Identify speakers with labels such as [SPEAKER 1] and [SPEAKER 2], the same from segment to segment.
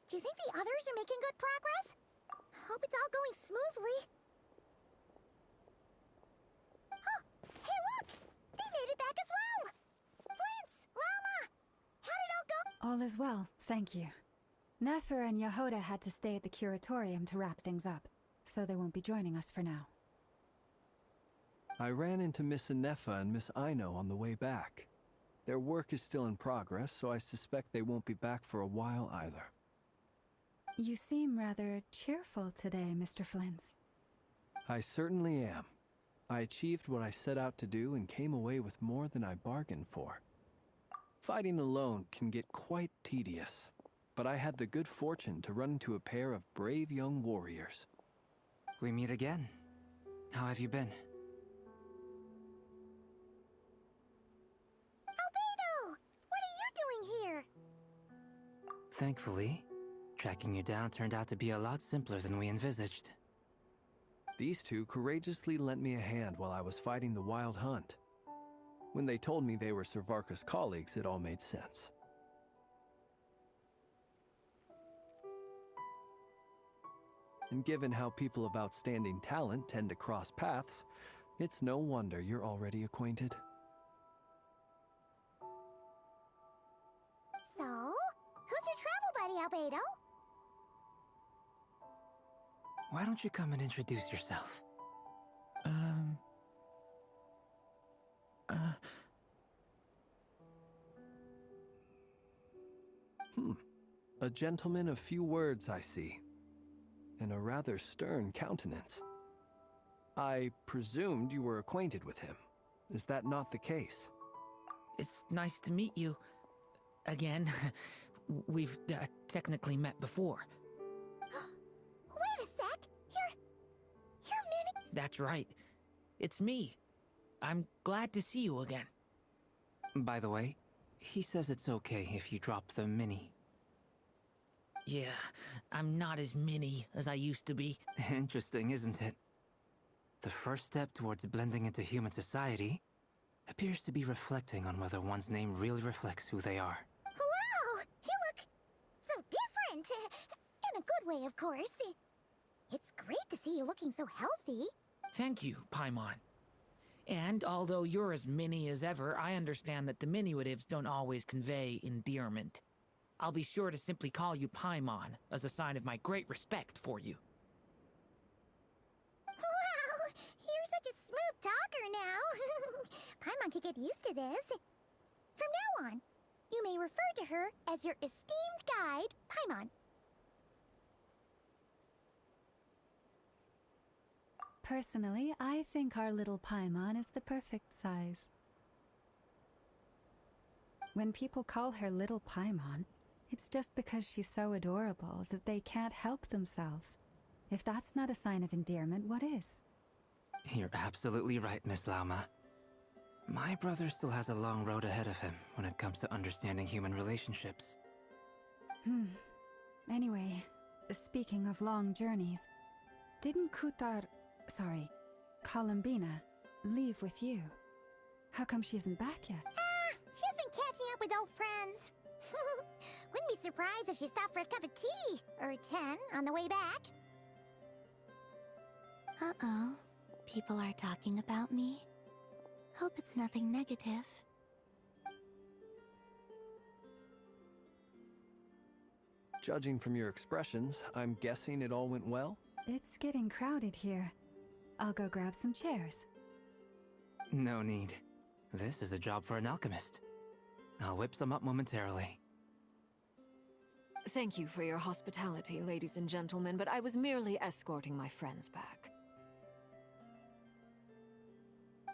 [SPEAKER 1] Do you think the others are making good progress? Hope it's all going smoothly. Oh, hey look! They made it back as well! Flint's! Llama! How did it all go?
[SPEAKER 2] All is well, thank you. Nefer and Yehoda had to stay at the curatorium to wrap things up, so they won't be joining us for now.
[SPEAKER 3] I ran into Miss Nefa and Miss Aino on the way back. Their work is still in progress, so I suspect they won't be back for a while either.
[SPEAKER 2] You seem rather cheerful today, Mr. Flint's.
[SPEAKER 3] I certainly am. I achieved what I set out to do and came away with more than I bargained for. Fighting alone can get quite tedious, but I had the good fortune to run into a pair of brave young warriors.
[SPEAKER 4] We meet again. How have you been?
[SPEAKER 1] Albedo! What are you doing here?
[SPEAKER 4] Thankfully, tracking you down turned out to be a lot simpler than we envisaged.
[SPEAKER 3] These two courageously lent me a hand while I was fighting the wild hunt. When they told me they were Servarka's colleagues, it all made sense. And given how people of outstanding talent tend to cross paths, it's no wonder you're already acquainted.
[SPEAKER 1] So, who's your travel buddy, Albedo?
[SPEAKER 4] Why don't you come and introduce yourself?
[SPEAKER 3] A gentleman of few words, I see, and a rather stern countenance. I presumed you were acquainted with him. Is that not the case?
[SPEAKER 5] It's nice to meet you. Again. We've technically met before.
[SPEAKER 1] Wait a sec! You're Minnie?
[SPEAKER 5] That's right. It's me. I'm glad to see you again.
[SPEAKER 4] By the way, he says it's okay if you drop the mini.
[SPEAKER 5] Yeah, I'm not as mini as I used to be.
[SPEAKER 4] Interesting, isn't it? The first step towards blending into human society appears to be reflecting on whether one's name really reflects who they are.
[SPEAKER 1] Wow! You look so different! In a good way, of course. It's great to see you looking so healthy.
[SPEAKER 5] Thank you, Paimon. And although you're as mini as ever, I understand that diminutives don't always convey endearment. I'll be sure to simply call you Paimon as a sign of my great respect for you.
[SPEAKER 1] Wow! You're such a smooth talker now. Paimon could get used to this. From now on, you may refer to her as your esteemed guide, Paimon.
[SPEAKER 2] Personally, I think our little Paimon is the perfect size. When people call her little Paimon, it's just because she's so adorable that they can't help themselves. If that's not a sign of endearment, what is?
[SPEAKER 4] You're absolutely right, Miss Lauma. My brother still has a long road ahead of him when it comes to understanding human relationships.
[SPEAKER 2] Anyway, speaking of long journeys, didn't Columbina, leave with you? How come she isn't back yet?
[SPEAKER 1] She's been catching up with old friends. Wouldn't be surprised if you stopped for a cup of tea or 10 on the way back. Uh-oh. People are talking about me. Hope it's nothing negative.
[SPEAKER 3] Judging from your expressions, I'm guessing it all went well?
[SPEAKER 2] It's getting crowded here. I'll go grab some chairs.
[SPEAKER 4] No need. This is a job for an alchemist. I'll whip some up momentarily.
[SPEAKER 6] Thank you for your hospitality, ladies and gentlemen, but I was merely escorting my friends back.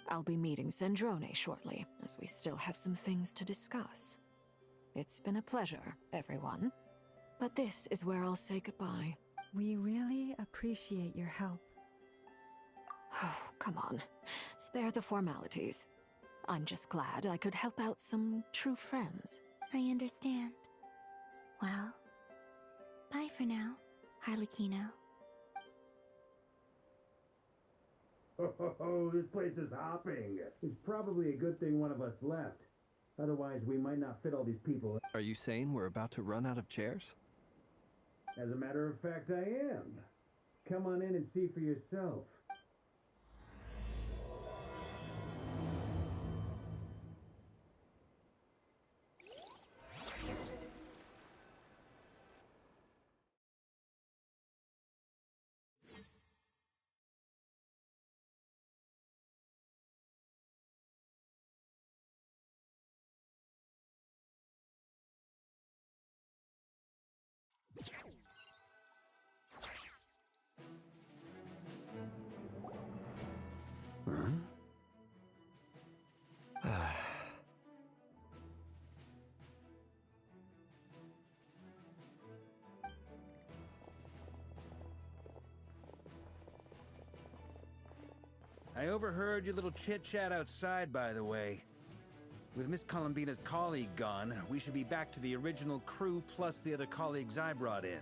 [SPEAKER 6] I'll be meeting Sandrone shortly, as we still have some things to discuss. It's been a pleasure, everyone. But this is where I'll say goodbye.
[SPEAKER 2] We really appreciate your help.
[SPEAKER 6] Oh, come on. Spare the formalities. I'm just glad I could help out some true friends.
[SPEAKER 1] I understand. Well, bye for now, Harlequino.
[SPEAKER 7] Oh, this place is hopping. It's probably a good thing one of us left. Otherwise, we might not fit all these people.
[SPEAKER 3] Are you saying we're about to run out of chairs?
[SPEAKER 7] As a matter of fact, I am. Come on in and see for yourself.
[SPEAKER 8] I overheard your little chit-chat outside, by the way. With Miss Columbina's colleague gone, we should be back to the original crew plus the other colleagues I brought in.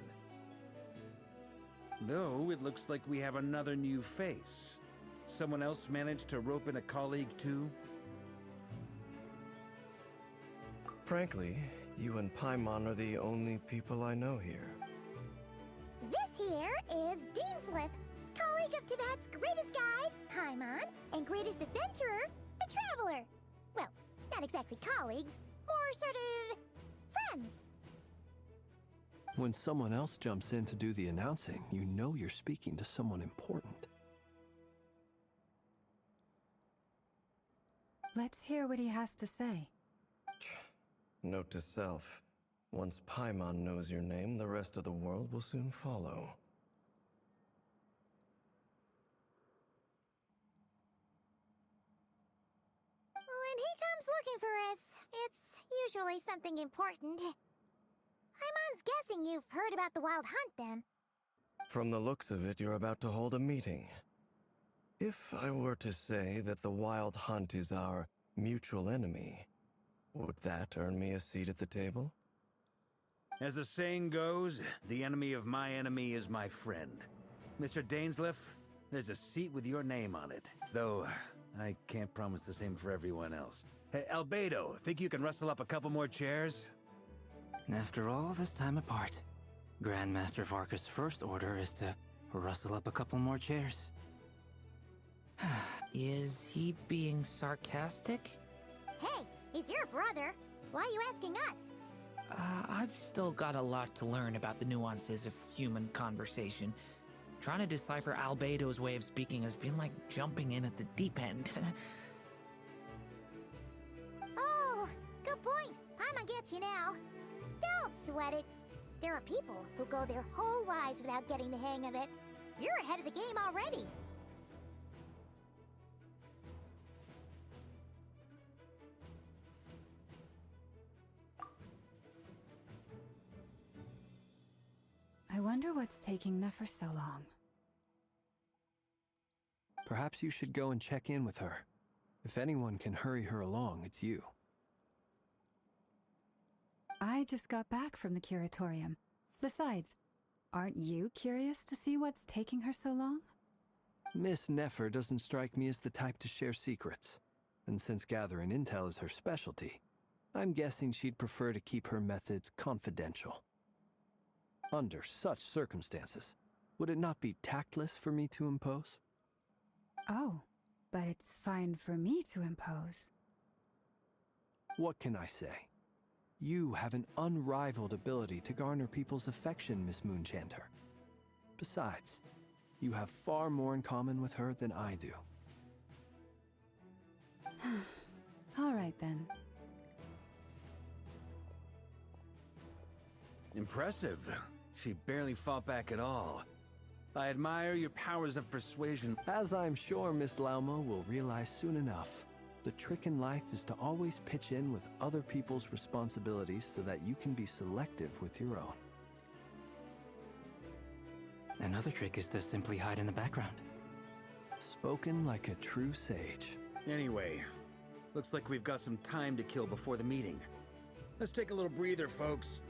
[SPEAKER 8] Though, it looks like we have another new face. Someone else managed to rope in a colleague too?
[SPEAKER 9] Frankly, you and Paimon are the only people I know here.
[SPEAKER 1] This here is Deansliff, colleague of Tibet's greatest guide, Paimon, and greatest adventurer, the Traveler. Well, not exactly colleagues, more sort of friends.
[SPEAKER 3] When someone else jumps in to do the announcing, you know you're speaking to someone important.
[SPEAKER 2] Let's hear what he has to say.
[SPEAKER 9] Note to self, once Paimon knows your name, the rest of the world will soon follow.
[SPEAKER 1] When he comes looking for us, it's usually something important. Paimon's guessing you've heard about the Wild Hunt, then.
[SPEAKER 9] From the looks of it, you're about to hold a meeting. If I were to say that the Wild Hunt is our mutual enemy, would that earn me a seat at the table?
[SPEAKER 8] As the saying goes, the enemy of my enemy is my friend. Mr. Dainsliff, there's a seat with your name on it. Though, I can't promise the same for everyone else. Hey, Albedo, think you can rustle up a couple more chairs?
[SPEAKER 4] After all this time apart, Grandmaster Varka's first order is to rustle up a couple more chairs.
[SPEAKER 5] Is he being sarcastic?
[SPEAKER 1] Hey, he's your brother. Why are you asking us?
[SPEAKER 5] I've still got a lot to learn about the nuances of human conversation. Trying to decipher Albedo's way of speaking has been like jumping in at the deep end.
[SPEAKER 1] Oh, good point. Paimon gets you now. Don't sweat it. There are people who go their whole lives without getting the hang of it. You're ahead of the game already.
[SPEAKER 2] I wonder what's taking Nefer so long.
[SPEAKER 3] Perhaps you should go and check in with her. If anyone can hurry her along, it's you.
[SPEAKER 2] I just got back from the curatorium. Besides, aren't you curious to see what's taking her so long?
[SPEAKER 3] Miss Nefer doesn't strike me as the type to share secrets. And since gathering intel is her specialty, I'm guessing she'd prefer to keep her methods confidential. Under such circumstances, would it not be tactless for me to impose?
[SPEAKER 2] Oh, but it's fine for me to impose.
[SPEAKER 3] What can I say? You have an unrivaled ability to garner people's affection, Miss Moonchanter. Besides, you have far more in common with her than I do.
[SPEAKER 2] All right then.
[SPEAKER 8] Impressive. She barely fought back at all. I admire your powers of persuasion.
[SPEAKER 3] As I'm sure Miss Lauma will realize soon enough, the trick in life is to always pitch in with other people's responsibilities so that you can be selective with your own.
[SPEAKER 4] Another trick is to simply hide in the background.
[SPEAKER 3] Spoken like a true sage.
[SPEAKER 8] Anyway, looks like we've got some time to kill before the meeting. Let's take a little breather, folks.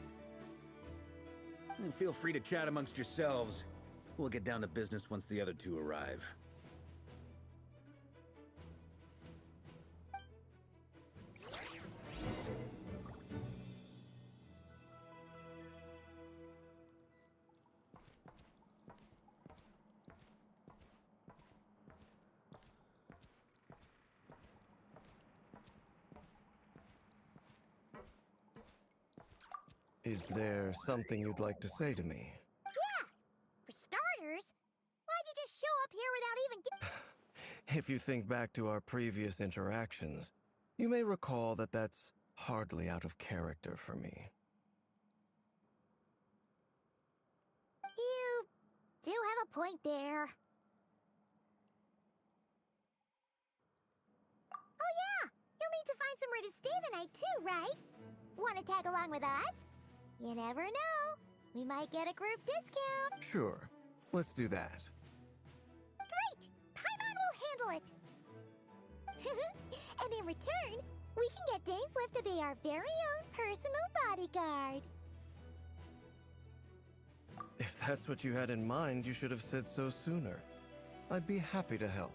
[SPEAKER 8] And feel free to chat amongst yourselves. We'll get down to business once the other two arrive.
[SPEAKER 9] Is there something you'd like to say to me?
[SPEAKER 1] Yeah! For starters, why'd you just show up here without even
[SPEAKER 9] If you think back to our previous interactions, you may recall that that's hardly out of character for me.
[SPEAKER 1] You do have a point there. Oh yeah! You'll need to find somewhere to stay the night too, right? Want to tag along with us? You never know. We might get a group discount.
[SPEAKER 9] Sure, let's do that.
[SPEAKER 1] Great! Paimon will handle it! And in return, we can get Dainslift to be our very own personal bodyguard.
[SPEAKER 9] If that's what you had in mind, you should have said so sooner. I'd be happy to help.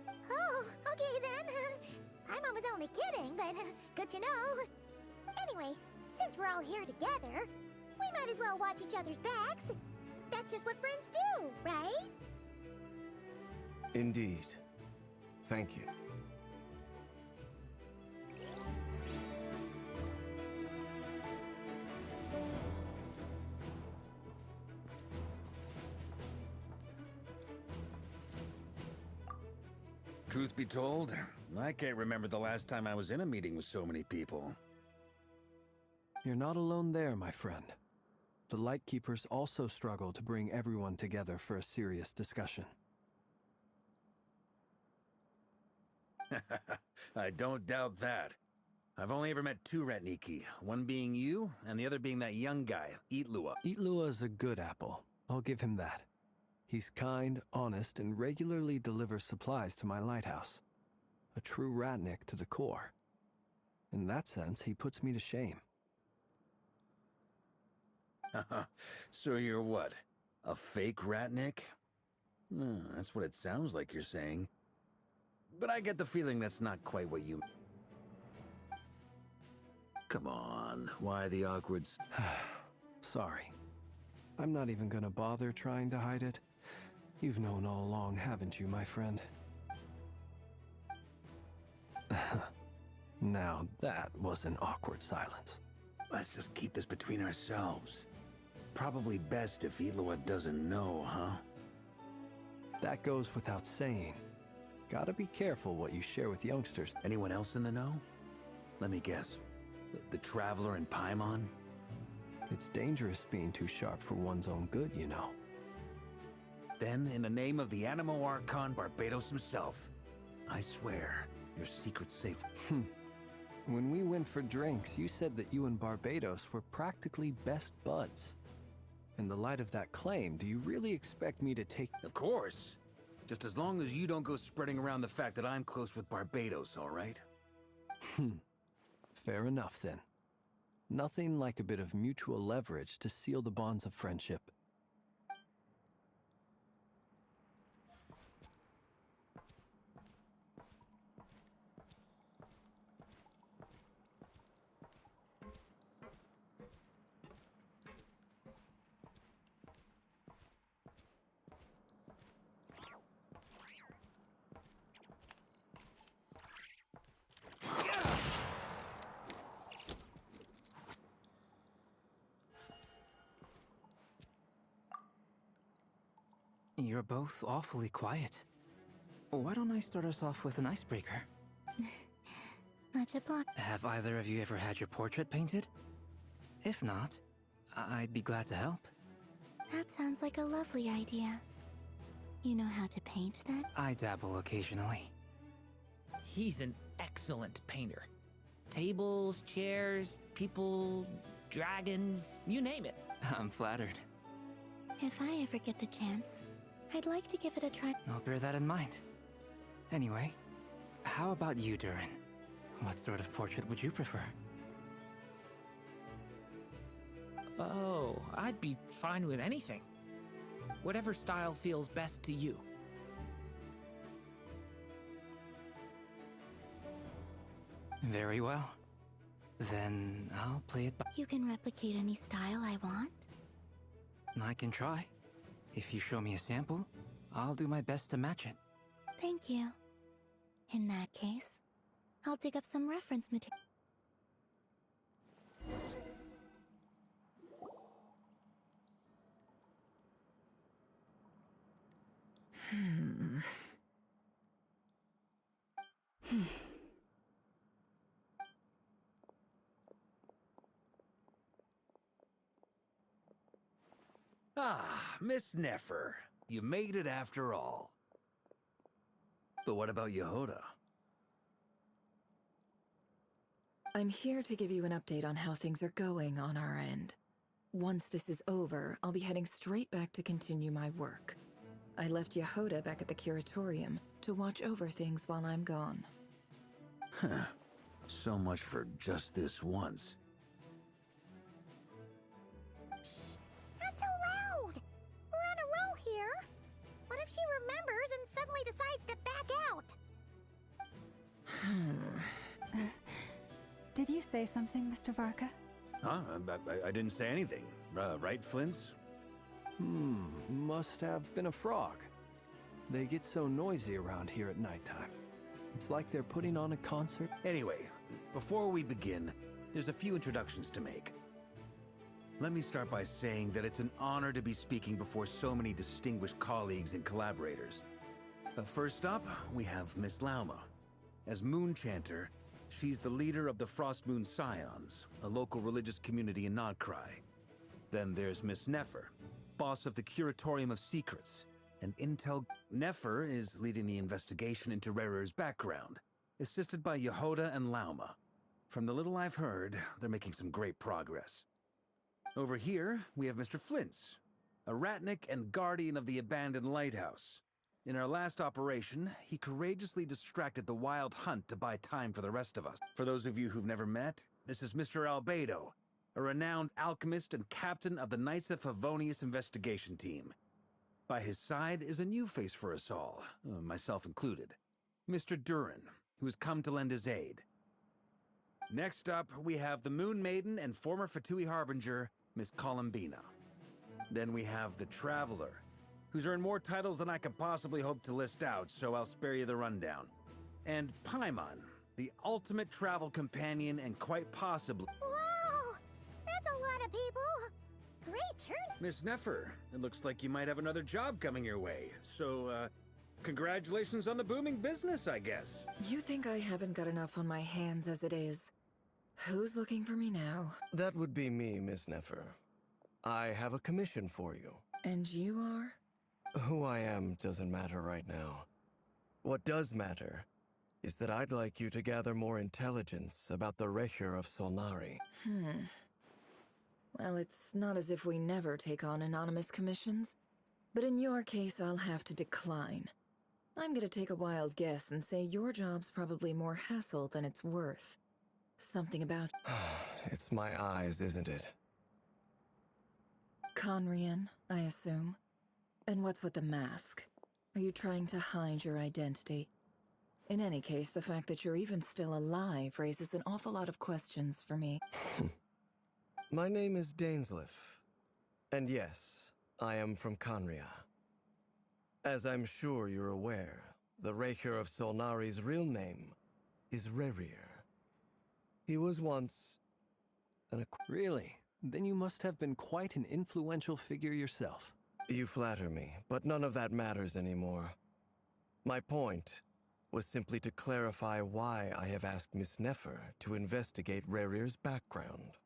[SPEAKER 1] Oh, okay then. Paimon was only kidding, but good to know. Anyway, since we're all here together, we might as well watch each other's backs. That's just what friends do, right?
[SPEAKER 9] Indeed. Thank you.
[SPEAKER 8] Truth be told, I can't remember the last time I was in a meeting with so many people.
[SPEAKER 3] You're not alone there, my friend. The Lightkeepers also struggle to bring everyone together for a serious discussion.
[SPEAKER 8] I don't doubt that. I've only ever met two Ratniki, one being you, and the other being that young guy, Eatlua.
[SPEAKER 3] Eatlua is a good apple. I'll give him that. He's kind, honest, and regularly delivers supplies to my lighthouse. A true Ratnik to the core. In that sense, he puts me to shame.
[SPEAKER 8] So you're what? A fake Ratnik? That's what it sounds like you're saying. But I get the feeling that's not quite what you... Come on, why the awkward...
[SPEAKER 3] Sorry. I'm not even gonna bother trying to hide it. You've known all along, haven't you, my friend? Now that was an awkward silence.
[SPEAKER 8] Let's just keep this between ourselves. Probably best if Eloa doesn't know, huh?
[SPEAKER 3] That goes without saying. Gotta be careful what you share with youngsters.
[SPEAKER 8] Anyone else in the know? Let me guess. The Traveler and Paimon?
[SPEAKER 3] It's dangerous being too sharp for one's own good, you know.
[SPEAKER 8] Then, in the name of the Animo Archon Barbados himself, I swear, your secret's safe.
[SPEAKER 3] When we went for drinks, you said that you and Barbados were practically best buds. In the light of that claim, do you really expect me to take...
[SPEAKER 8] Of course. Just as long as you don't go spreading around the fact that I'm close with Barbados, all right?
[SPEAKER 3] Fair enough, then. Nothing like a bit of mutual leverage to seal the bonds of friendship.
[SPEAKER 4] You're both awfully quiet. Why don't I start us off with an icebreaker?
[SPEAKER 1] Much obliged.
[SPEAKER 4] Have either of you ever had your portrait painted? If not, I'd be glad to help.
[SPEAKER 1] That sounds like a lovely idea. You know how to paint then?
[SPEAKER 4] I dabble occasionally.
[SPEAKER 5] He's an excellent painter. Tables, chairs, people, dragons, you name it.
[SPEAKER 4] I'm flattered.
[SPEAKER 1] If I ever get the chance, I'd like to give it a try.
[SPEAKER 4] I'll bear that in mind. Anyway, how about you, Durin? What sort of portrait would you prefer?
[SPEAKER 5] Oh, I'd be fine with anything. Whatever style feels best to you.
[SPEAKER 4] Very well. Then I'll play it by...
[SPEAKER 1] You can replicate any style I want?
[SPEAKER 4] I can try. If you show me a sample, I'll do my best to match it.
[SPEAKER 1] Thank you. In that case, I'll dig up some reference material.
[SPEAKER 8] Ah, Miss Nefer. You made it after all. But what about Yehoda?
[SPEAKER 6] I'm here to give you an update on how things are going on our end. Once this is over, I'll be heading straight back to continue my work. I left Yehoda back at the Curatorium to watch over things while I'm gone.
[SPEAKER 8] Huh. So much for just this once.
[SPEAKER 1] Shh! Not so loud! We're on a roll here. What if she remembers and suddenly decides to back out?
[SPEAKER 2] Did you say something, Mr. Varka?
[SPEAKER 8] Huh? I didn't say anything. Right, Flints?
[SPEAKER 3] Must have been a frog. They get so noisy around here at nighttime. It's like they're putting on a concert.
[SPEAKER 8] Anyway, before we begin, there's a few introductions to make. Let me start by saying that it's an honor to be speaking before so many distinguished colleagues and collaborators. First up, we have Miss Lauma. As Moon Chanter, she's the leader of the Frost Moon Scions, a local religious community in Nodcry. Then there's Miss Nefer, boss of the Curatorium of Secrets, and Intel. Nefer is leading the investigation into Rerer's background, assisted by Yehoda and Lauma. From the little I've heard, they're making some great progress. Over here, we have Mr. Flintz, a Ratnik and guardian of the abandoned lighthouse. In our last operation, he courageously distracted the Wild Hunt to buy time for the rest of us. For those of you who've never met, this is Mr. Albedo, a renowned alchemist and captain of the Knights of Favonius investigation team. By his side is a new face for us all, myself included, Mr. Durin, who has come to lend his aid. Next up, we have the Moon Maiden and former Fatui Harbinger, Miss Columbina. Then we have the Traveler, who's earned more titles than I could possibly hope to list out, so I'll spare you the rundown. And Paimon, the ultimate travel companion and quite possibly...
[SPEAKER 1] Wow! That's a lot of people! Great turn!
[SPEAKER 8] Miss Nefer, it looks like you might have another job coming your way, so, congratulations on the booming business, I guess.
[SPEAKER 6] You think I haven't got enough on my hands as it is? Who's looking for me now?
[SPEAKER 9] That would be me, Miss Nefer. I have a commission for you.
[SPEAKER 6] And you are?
[SPEAKER 9] Who I am doesn't matter right now. What does matter is that I'd like you to gather more intelligence about the Recher of Solnari.
[SPEAKER 6] Well, it's not as if we never take on anonymous commissions, but in your case, I'll have to decline. I'm gonna take a wild guess and say your job's probably more hassle than it's worth. Something about...
[SPEAKER 9] It's my eyes, isn't it?
[SPEAKER 6] Conrian, I assume. And what's with the mask? Are you trying to hide your identity? In any case, the fact that you're even still alive raises an awful lot of questions for me.
[SPEAKER 9] My name is Dainsleif. And yes, I am from Conria. As I'm sure you're aware, the Recher of Solnari's real name is Rerir. He was once an
[SPEAKER 3] Really? Then you must have been quite an influential figure yourself.
[SPEAKER 9] You flatter me, but none of that matters anymore. My point was simply to clarify why I have asked Miss Nefer to investigate Rerir's background.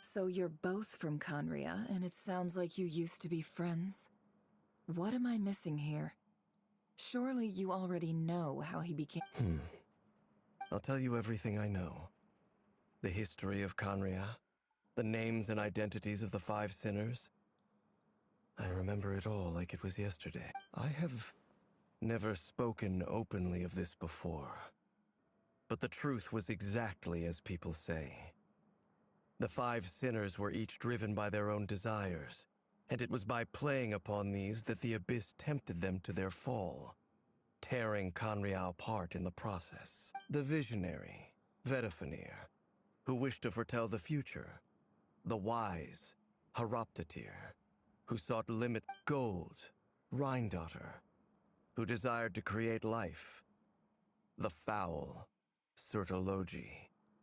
[SPEAKER 6] So you're both from Conria, and it sounds like you used to be friends. What am I missing here? Surely you already know how he became—
[SPEAKER 9] I'll tell you everything I know. The history of Conria, the names and identities of the 5 sinners. I remember it all like it was yesterday. I have never spoken openly of this before. But the truth was exactly as people say. The 5 sinners were each driven by their own desires, and it was by playing upon these that the Abyss tempted them to their fall, tearing Conria apart in the process. The visionary, Vedifenir, who wished to foretell the future. The wise, Haroptatir, who sought limit. Gold, Rhindaughter, who desired to create life. The foul, Surtologi,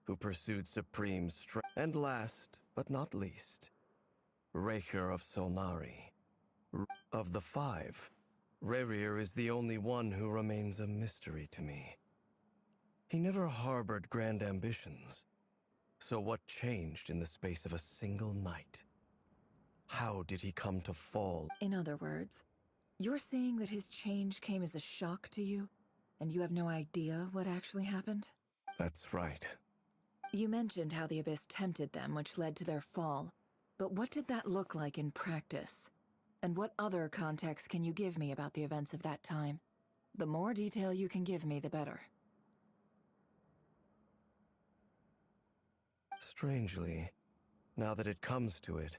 [SPEAKER 9] who pursued supreme strength. And last, but not least, Raker of Solnari. Of the 5, Rerir is the only one who remains a mystery to me. He never harbored grand ambitions. So what changed in the space of a single night? How did he come to fall?
[SPEAKER 6] In other words, you're saying that his change came as a shock to you, and you have no idea what actually happened?
[SPEAKER 9] That's right.
[SPEAKER 6] You mentioned how the Abyss tempted them, which led to their fall. But what did that look like in practice? And what other context can you give me about the events of that time? The more detail you can give me, the better.
[SPEAKER 9] Strangely, now that it comes to it,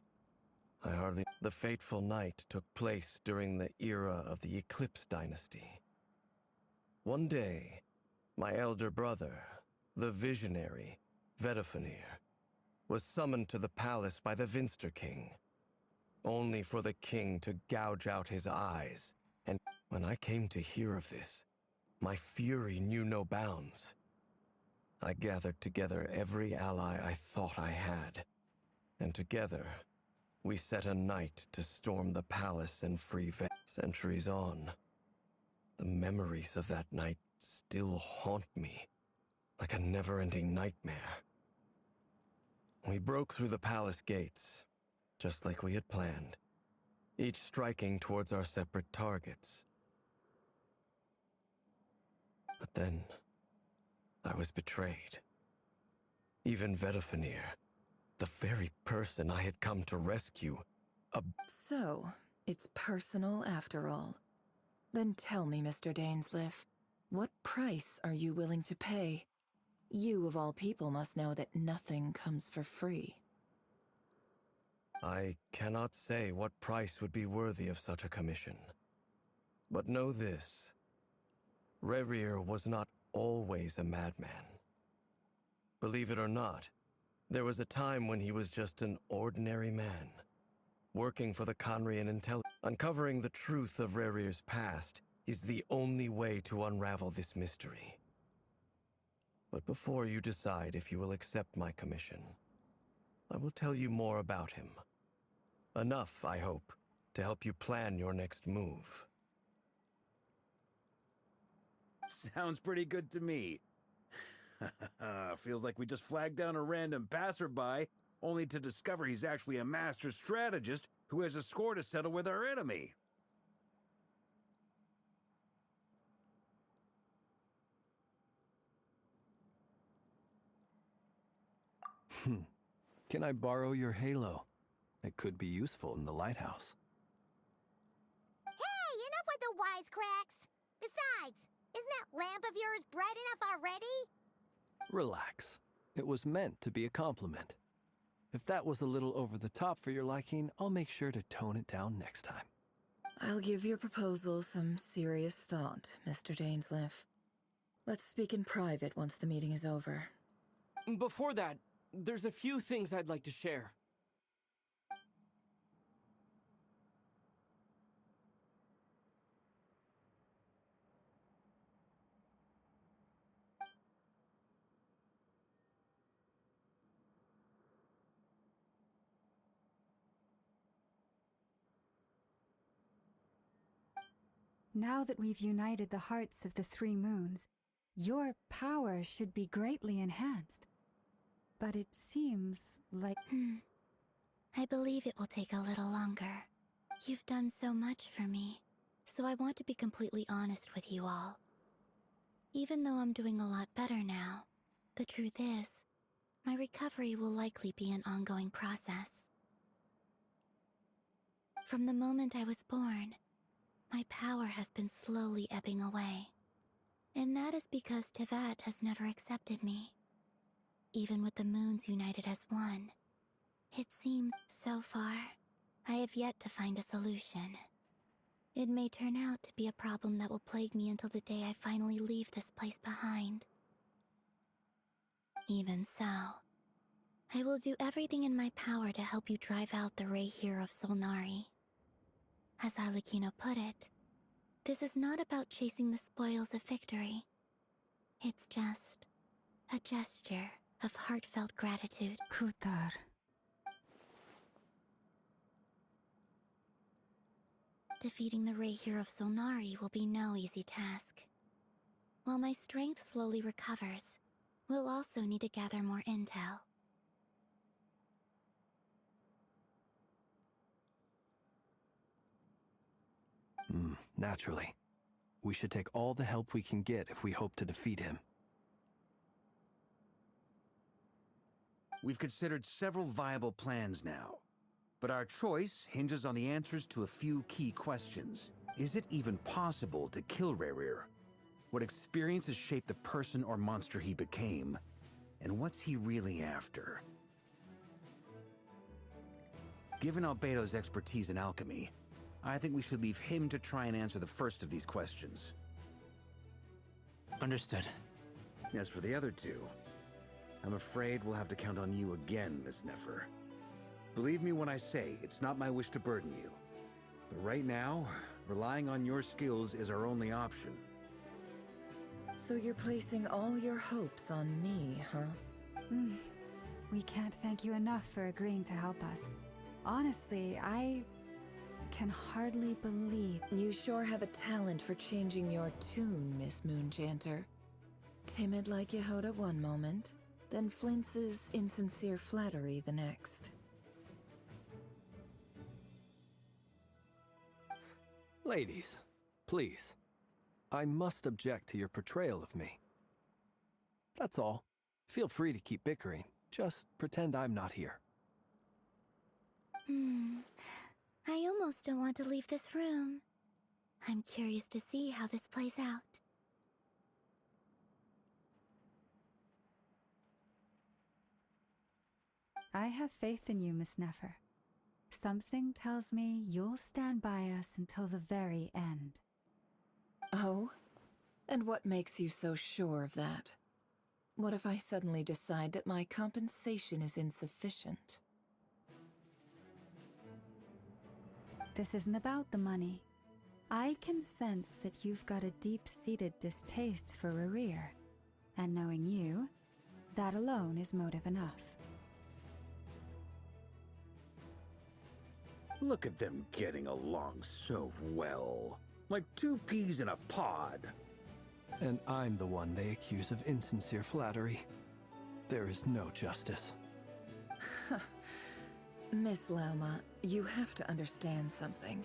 [SPEAKER 9] I hardly— The fateful night took place during the era of the Eclipse Dynasty. One day, my elder brother, the visionary, Vedifenir, was summoned to the palace by the Vinster King, only for the king to gouge out his eyes. And when I came to hear of this, my fury knew no bounds. I gathered together every ally I thought I had, and together, we set a night to storm the palace and free Centuries on, the memories of that night still haunt me, like a never-ending nightmare. We broke through the palace gates, just like we had planned, each striking towards our separate targets. But then, I was betrayed. Even Vedifenir, the very person I had come to rescue,
[SPEAKER 6] So, it's personal after all. Then tell me, Mr. Dainsleif, what price are you willing to pay? You, of all people, must know that nothing comes for free.
[SPEAKER 9] I cannot say what price would be worthy of such a commission. But know this: Rerir was not always a madman. Believe it or not, there was a time when he was just an ordinary man, working for the Conrian intelligence. Uncovering the truth of Rerir's past is the only way to unravel this mystery. But before you decide if you will accept my commission, I will tell you more about him. Enough, I hope, to help you plan your next move.
[SPEAKER 8] Sounds pretty good to me. Feels like we just flagged down a random passerby, only to discover he's actually a master strategist who has a score to settle with our enemy.
[SPEAKER 3] Can I borrow your halo? It could be useful in the lighthouse.
[SPEAKER 1] Hey, enough with the wisecracks! Besides, isn't that lamp of yours bright enough already?
[SPEAKER 3] Relax. It was meant to be a compliment. If that was a little over the top for your liking, I'll make sure to tone it down next time.
[SPEAKER 6] I'll give your proposal some serious thought, Mr. Dainsleif. Let's speak in private once the meeting is over.
[SPEAKER 10] Before that, there's a few things I'd like to share.
[SPEAKER 2] Now that we've united the hearts of the three moons, your power should be greatly enhanced. But it seems like...
[SPEAKER 1] I believe it will take a little longer. You've done so much for me, so I want to be completely honest with you all. Even though I'm doing a lot better now, the truth is, my recovery will likely be an ongoing process. From the moment I was born, my power has been slowly ebbing away. And that is because Tevat has never accepted me. Even with the moons united as one, it seems, so far, I have yet to find a solution. It may turn out to be a problem that will plague me until the day I finally leave this place behind. Even so, I will do everything in my power to help you drive out the Ray here of Solnari. As Arlecchino put it, this is not about chasing the spoils of victory. It's just a gesture of heartfelt gratitude.
[SPEAKER 2] Kutar.
[SPEAKER 1] Defeating the Ray here of Solnari will be no easy task. While my strength slowly recovers, we'll also need to gather more intel.
[SPEAKER 3] Naturally. We should take all the help we can get if we hope to defeat him.
[SPEAKER 8] We've considered several viable plans now, but our choice hinges on the answers to a few key questions. Is it even possible to kill Rerir? What experiences shaped the person or monster he became? And what's he really after? Given Albedo's expertise in alchemy, I think we should leave him to try and answer the first of these questions.
[SPEAKER 4] Understood.
[SPEAKER 8] As for the other two, I'm afraid we'll have to count on you again, Miss Nefer. Believe me when I say it's not my wish to burden you. But right now, relying on your skills is our only option.
[SPEAKER 6] So you're placing all your hopes on me, huh?
[SPEAKER 2] We can't thank you enough for agreeing to help us. Honestly, I can hardly believe...
[SPEAKER 6] You sure have a talent for changing your tune, Miss Moonchanter. Timid like Yehoda one moment, then flinches insincere flattery the next.
[SPEAKER 3] Ladies, please. I must object to your portrayal of me. That's all. Feel free to keep bickering. Just pretend I'm not here.
[SPEAKER 1] I almost don't want to leave this room. I'm curious to see how this plays out.
[SPEAKER 2] I have faith in you, Miss Nefer. Something tells me you'll stand by us until the very end.
[SPEAKER 6] Oh? And what makes you so sure of that? What if I suddenly decide that my compensation is insufficient?
[SPEAKER 2] This isn't about the money. I can sense that you've got a deep-seated distaste for Rerir. And knowing you, that alone is motive enough.
[SPEAKER 8] Look at them getting along so well. Like two peas in a pod.
[SPEAKER 3] And I'm the one they accuse of insincere flattery. There is no justice.
[SPEAKER 6] Miss Lauma, you have to understand something.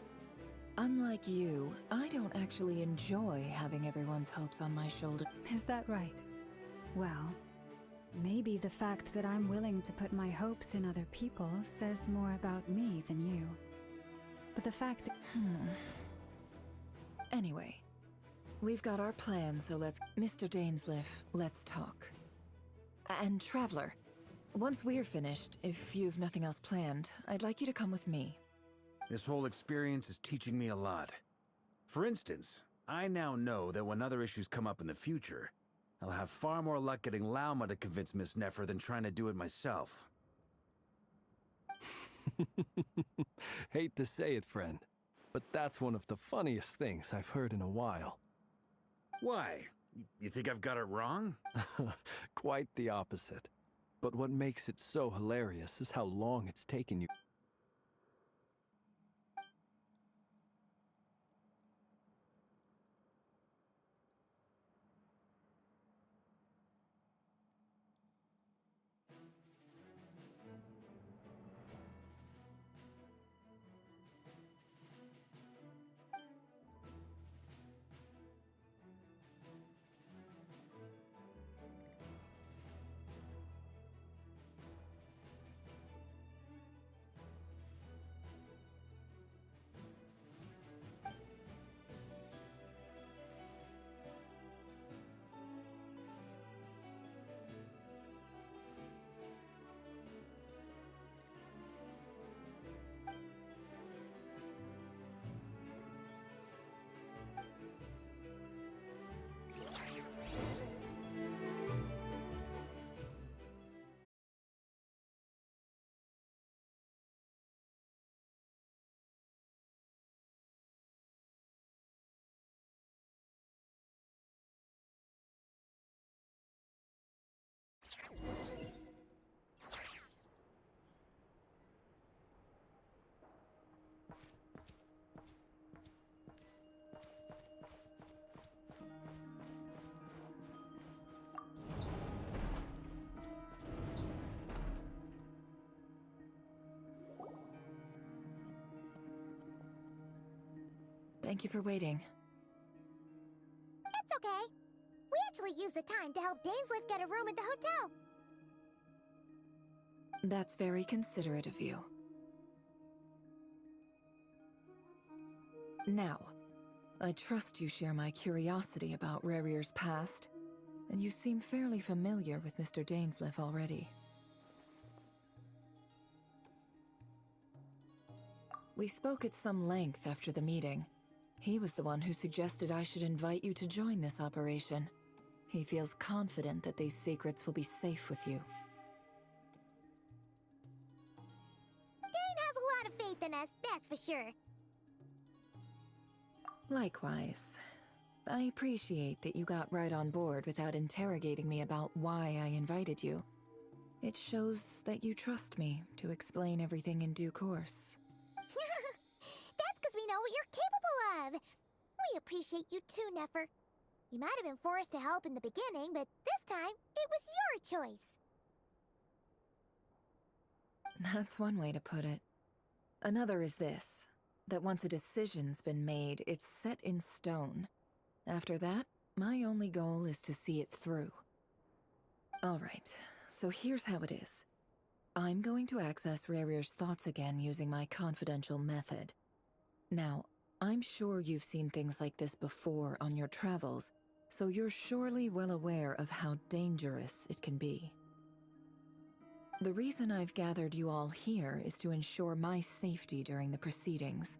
[SPEAKER 6] Unlike you, I don't actually enjoy having everyone's hopes on my shoulder.
[SPEAKER 2] Is that right? Well, maybe the fact that I'm willing to put my hopes in other people says more about me than you. But the fact...
[SPEAKER 6] Anyway, we've got our plan, so let's... Mr. Dainsleif, let's talk. And Traveler, once we're finished, if you've nothing else planned, I'd like you to come with me.
[SPEAKER 8] This whole experience is teaching me a lot. For instance, I now know that when other issues come up in the future, I'll have far more luck getting Lauma to convince Miss Nefer than trying to do it myself.
[SPEAKER 3] Hate to say it, friend, but that's one of the funniest things I've heard in a while.
[SPEAKER 8] Why? You think I've got it wrong?
[SPEAKER 3] Quite the opposite. But what makes it so hilarious is how long it's taken you.
[SPEAKER 6] Thank you for waiting.
[SPEAKER 1] It's okay. We actually used the time to help Dainsliff get a room at the hotel.
[SPEAKER 6] That's very considerate of you. Now, I trust you share my curiosity about Rarier's past, and you seem fairly familiar with Mr. Dainsliff already. We spoke at some length after the meeting. He was the one who suggested I should invite you to join this operation. He feels confident that these secrets will be safe with you.
[SPEAKER 1] Dane has a lot of faith in us, that's for sure.
[SPEAKER 6] Likewise. I appreciate that you got right on board without interrogating me about why I invited you. It shows that you trust me to explain everything in due course.
[SPEAKER 1] That's because we know what you're capable of. We appreciate you too, Neffer. You might have been forced to help in the beginning, but this time, it was your choice.
[SPEAKER 6] That's one way to put it. Another is this, that once a decision's been made, it's set in stone. After that, my only goal is to see it through. Alright, so here's how it is. I'm going to access Rarier's thoughts again using my confidential method. Now, I'm sure you've seen things like this before on your travels, so you're surely well aware of how dangerous it can be. The reason I've gathered you all here is to ensure my safety during the proceedings.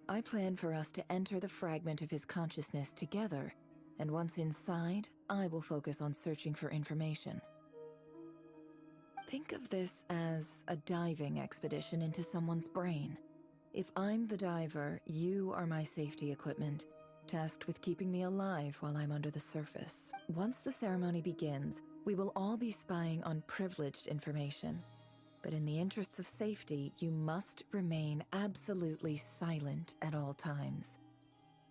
[SPEAKER 6] I plan for us to enter the fragment of his consciousness together, and once inside, I will focus on searching for information. Think of this as a diving expedition into someone's brain. If I'm the diver, you are my safety equipment, tasked with keeping me alive while I'm under the surface. Once the ceremony begins, we will all be spying on privileged information. But in the interests of safety, you must remain absolutely silent at all times.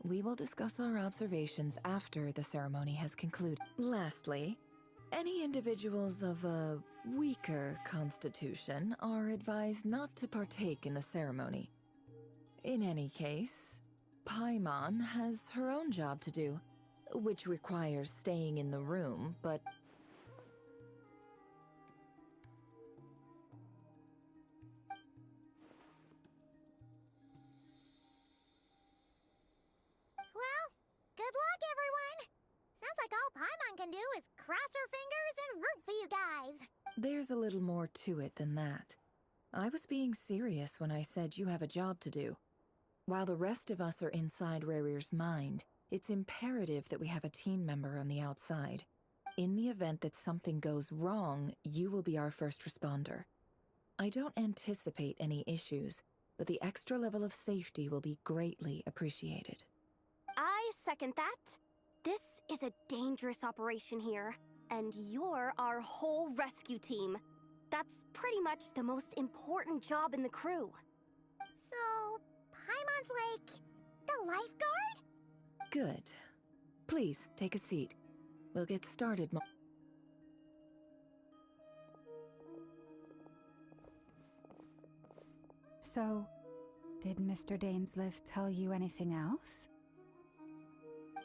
[SPEAKER 6] We will discuss our observations after the ceremony has concluded. Lastly, any individuals of a weaker constitution are advised not to partake in the ceremony. In any case, Paimon has her own job to do, which requires staying in the room, but...
[SPEAKER 1] Well, good luck, everyone. Sounds like all Paimon can do is cross her fingers and root for you guys.
[SPEAKER 6] There's a little more to it than that. I was being serious when I said you have a job to do. While the rest of us are inside Rarier's mind, it's imperative that we have a team member on the outside. In the event that something goes wrong, you will be our first responder. I don't anticipate any issues, but the extra level of safety will be greatly appreciated.
[SPEAKER 11] I second that. This is a dangerous operation here, and you're our whole rescue team. That's pretty much the most important job in the crew.
[SPEAKER 1] So, Paimon's like the lifeguard?
[SPEAKER 6] Good. Please, take a seat. We'll get started
[SPEAKER 2] So, did Mr. Dainsliff tell you anything else?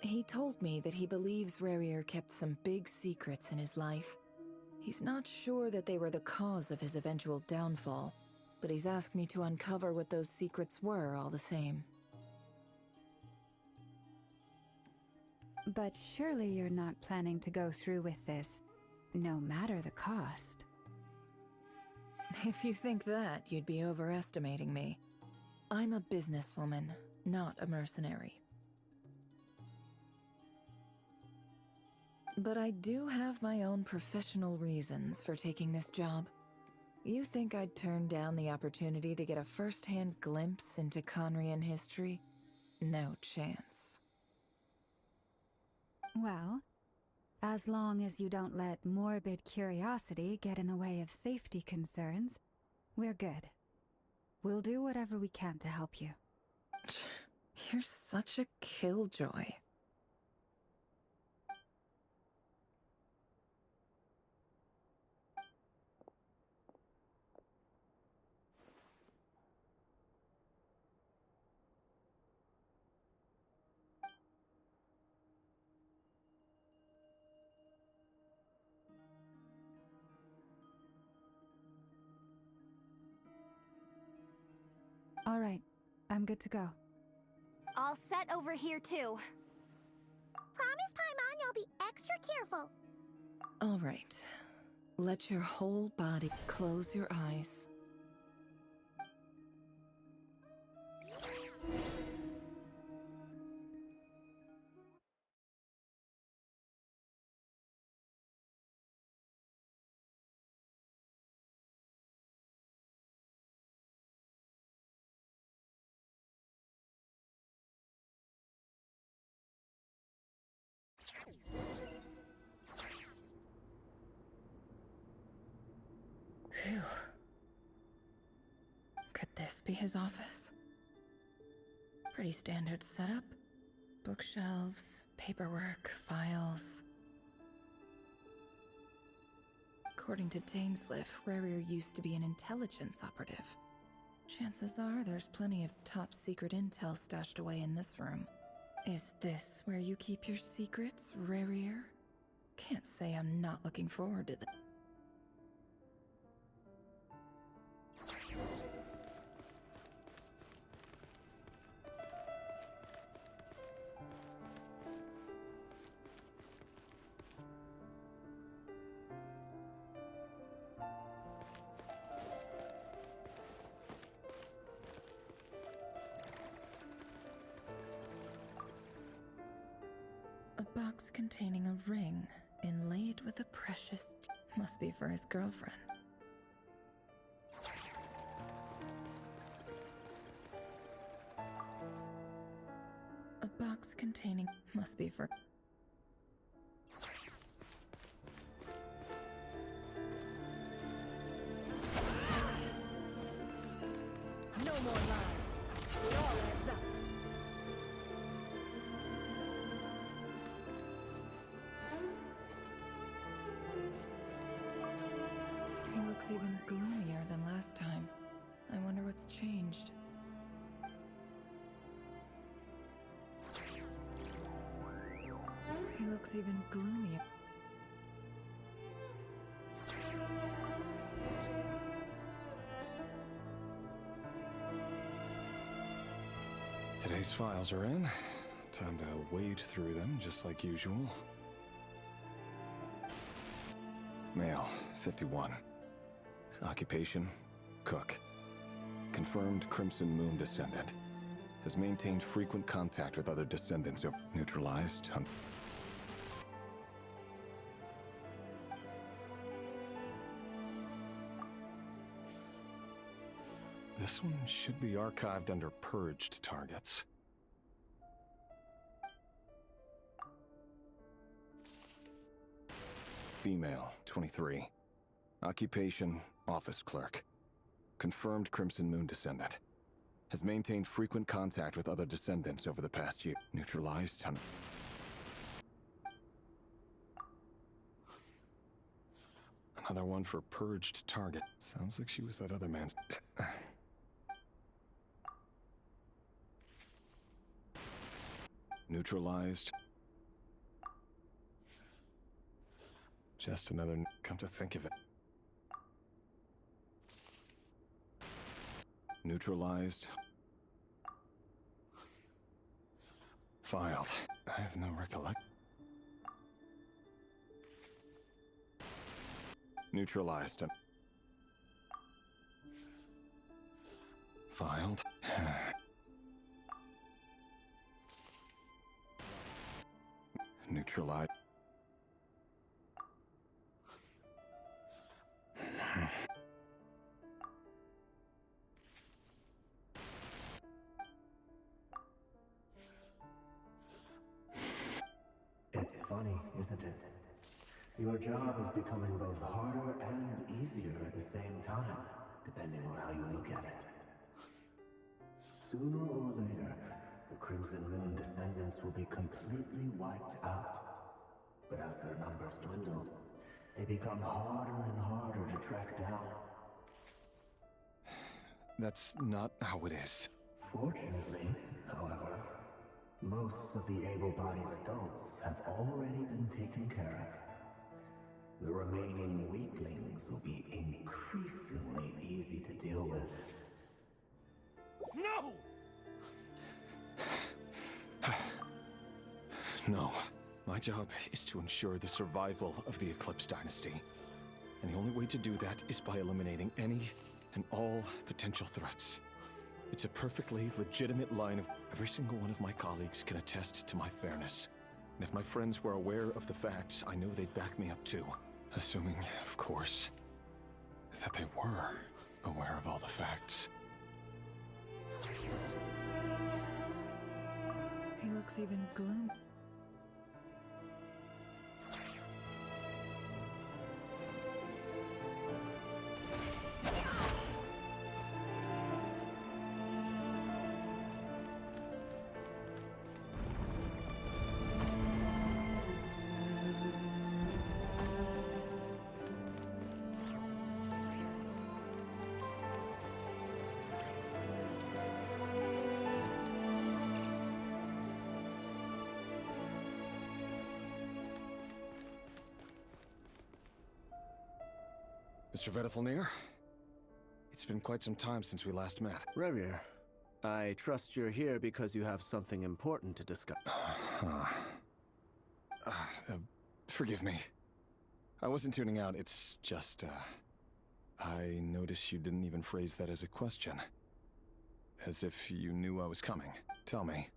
[SPEAKER 6] He told me that he believes Rarier kept some big secrets in his life. He's not sure that they were the cause of his eventual downfall, but he's asked me to uncover what those secrets were all the same.
[SPEAKER 2] But surely you're not planning to go through with this, no matter the cost.
[SPEAKER 6] If you think that, you'd be overestimating me. I'm a businesswoman, not a mercenary. But I do have my own professional reasons for taking this job. You think I'd turn down the opportunity to get a first-hand glimpse into Conrian history? No chance.
[SPEAKER 2] Well, as long as you don't let morbid curiosity get in the way of safety concerns, we're good. We'll do whatever we can to help you.
[SPEAKER 6] You're such a killjoy.
[SPEAKER 2] I'm good to go.
[SPEAKER 11] All set over here, too.
[SPEAKER 1] Promise, Paimon, you'll be extra careful.
[SPEAKER 6] All right. Let your whole body close your eyes. Phew. Could this be his office? Pretty standard setup. Bookshelves, paperwork, files. According to Dainsliff, Rarier used to be an intelligence operative. Chances are there's plenty of top secret intel stashed away in this room. Is this where you keep your secrets, Rarier? Can't say I'm not looking forward to this. A box containing a ring inlaid with a precious... Must be for his girlfriend. A box containing... Must be for...
[SPEAKER 12] No more lies. It all adds up.
[SPEAKER 6] He looks even gloomier than last time. I wonder what's changed. He looks even gloomier.
[SPEAKER 13] Today's files are in. Time to wade through them, just like usual. Male, 51. Occupation, cook. Confirmed Crimson Moon descendant. Has maintained frequent contact with other descendants of neutralized. This one should be archived under purged targets. Female, 23. Occupation, office clerk. Confirmed Crimson Moon descendant. Has maintained frequent contact with other descendants over the past year. Neutralized. Another one for purged target. Sounds like she was that other man's... Neutralized. Just another... Come to think of it. Neutralized. Filed. I have no recollection. Neutralized. Filed. Neutralized.
[SPEAKER 7] It's funny, isn't it? Your job is becoming both harder and easier at the same time, depending on how you look at it. Sooner or later, the Crimson Moon descendants will be completely wiped out. But as their numbers dwindle, they become harder and harder to track down.
[SPEAKER 13] That's not how it is.
[SPEAKER 7] Fortunately, however, most of the able-bodied adults have already been taken care of. The remaining weaklings will be increasingly easy to deal with.
[SPEAKER 8] No!
[SPEAKER 13] No. My job is to ensure the survival of the Eclipse Dynasty. And the only way to do that is by eliminating any and all potential threats. It's a perfectly legitimate line of... Every single one of my colleagues can attest to my fairness. And if my friends were aware of the facts, I know they'd back me up too. Assuming, of course, that they were aware of all the facts.
[SPEAKER 6] He looks even gloomy.
[SPEAKER 13] Mr. Vedifalnir? It's been quite some time since we last met.
[SPEAKER 7] Rerir, I trust you're here because you have something important to discuss.
[SPEAKER 13] Forgive me. I wasn't tuning out, it's just, I noticed you didn't even phrase that as a question. As if you knew I was coming. Tell me,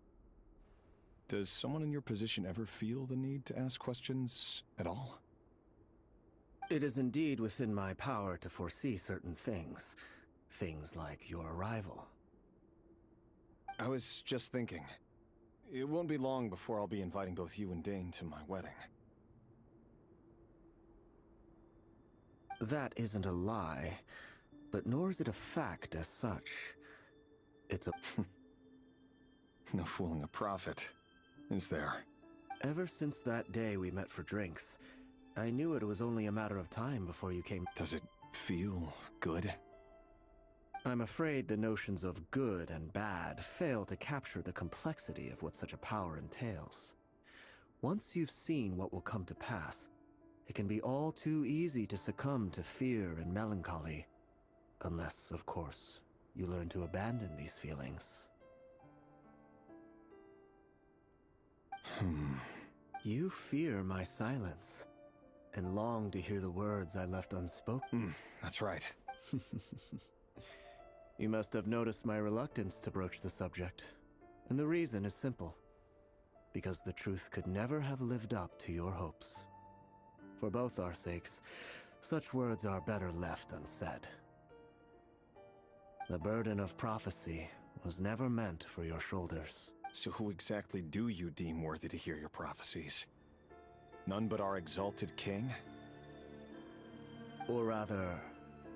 [SPEAKER 13] does someone in your position ever feel the need to ask questions at all?
[SPEAKER 7] It is indeed within my power to foresee certain things. Things like your arrival.
[SPEAKER 13] I was just thinking. It won't be long before I'll be inviting both you and Dane to my wedding.
[SPEAKER 7] That isn't a lie, but nor is it a fact as such. It's a...
[SPEAKER 13] No fooling a prophet, is there?
[SPEAKER 7] Ever since that day we met for drinks, I knew it was only a matter of time before you came.
[SPEAKER 13] Does it feel good?
[SPEAKER 7] I'm afraid the notions of good and bad fail to capture the complexity of what such a power entails. Once you've seen what will come to pass, it can be all too easy to succumb to fear and melancholy. Unless, of course, you learn to abandon these feelings. You fear my silence, and long to hear the words I left unspoken.
[SPEAKER 13] That's right.
[SPEAKER 7] You must have noticed my reluctance to broach the subject. And the reason is simple. Because the truth could never have lived up to your hopes. For both our sakes, such words are better left unsaid. The burden of prophecy was never meant for your shoulders.
[SPEAKER 13] So who exactly do you deem worthy to hear your prophecies? None but our exalted king?
[SPEAKER 7] Or rather,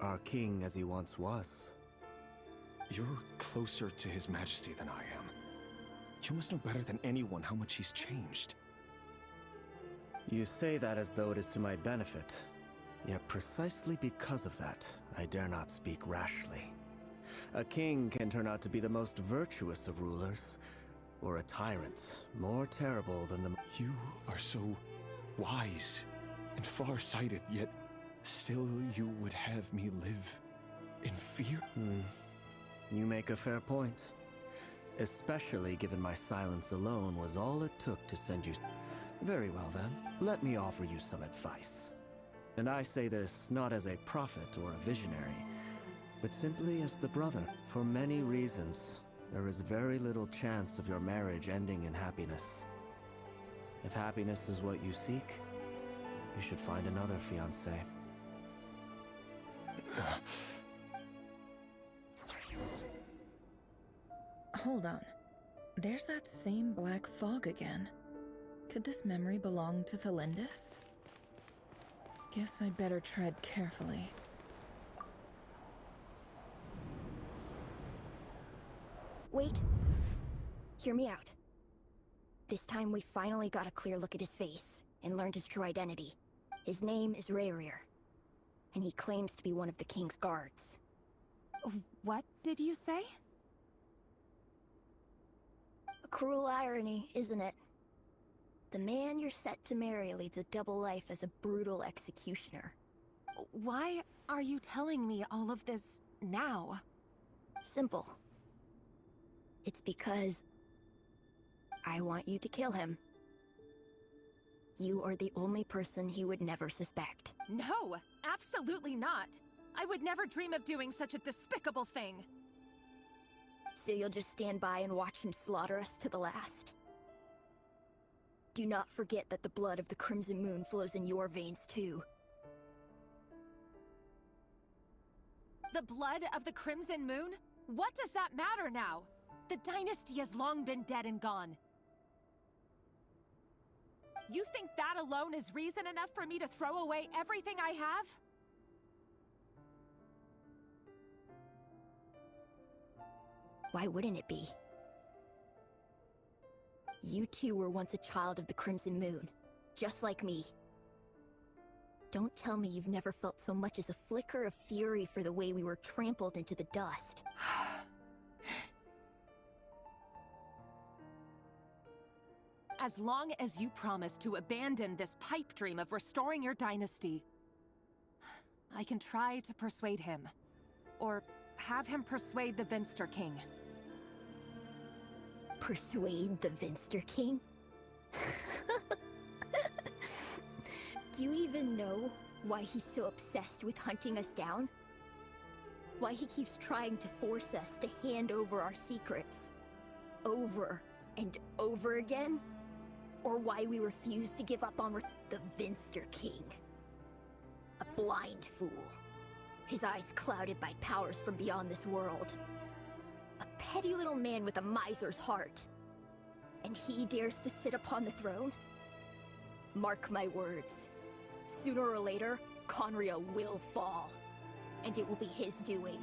[SPEAKER 7] our king as he once was.
[SPEAKER 13] You're closer to his majesty than I am. You must know better than anyone how much he's changed.
[SPEAKER 7] You say that as though it is to my benefit. Yet precisely because of that, I dare not speak rashly. A king can turn out to be the most virtuous of rulers, or a tyrant more terrible than the...
[SPEAKER 13] You are so wise and far-sighted, yet still you would have me live in fear?
[SPEAKER 7] You make a fair point. Especially given my silence alone was all it took to send you... Very well then, let me offer you some advice. And I say this not as a prophet or a visionary, but simply as the brother. For many reasons, there is very little chance of your marriage ending in happiness. If happiness is what you seek, you should find another fiancé.
[SPEAKER 6] Hold on. There's that same black fog again. Could this memory belong to Thelindis? Guess I'd better tread carefully.
[SPEAKER 1] Wait. Hear me out. This time we finally got a clear look at his face and learned his true identity. His name is Rerir, and he claims to be one of the king's guards.
[SPEAKER 2] What did you say?
[SPEAKER 1] A cruel irony, isn't it? The man you're set to marry leads a double life as a brutal executioner.
[SPEAKER 2] Why are you telling me all of this now?
[SPEAKER 1] Simple. It's because I want you to kill him.
[SPEAKER 14] You are the only person he would never suspect.
[SPEAKER 12] No, absolutely not. I would never dream of doing such a despicable thing.
[SPEAKER 14] So you'll just stand by and watch him slaughter us to the last. Do not forget that the blood of the Crimson Moon flows in your veins too.
[SPEAKER 12] The blood of the Crimson Moon? What does that matter now? The dynasty has long been dead and gone. You think that alone is reason enough for me to throw away everything I have?
[SPEAKER 14] Why wouldn't it be? You two were once a child of the Crimson Moon, just like me. Don't tell me you've never felt so much as a flicker of fury for the way we were trampled into the dust.
[SPEAKER 12] As long as you promise to abandon this pipe dream of restoring your dynasty, I can try to persuade him. Or have him persuade the Vinster King.
[SPEAKER 14] Persuade the Vinster King? Do you even know why he's so obsessed with hunting us down? Why he keeps trying to force us to hand over our secrets? Over and over again? Or why we refuse to give up on the Vinster King? A blind fool. His eyes clouded by powers from beyond this world. A petty little man with a miser's heart. And he dares to sit upon the throne? Mark my words. Sooner or later, Conria will fall. And it will be his doing.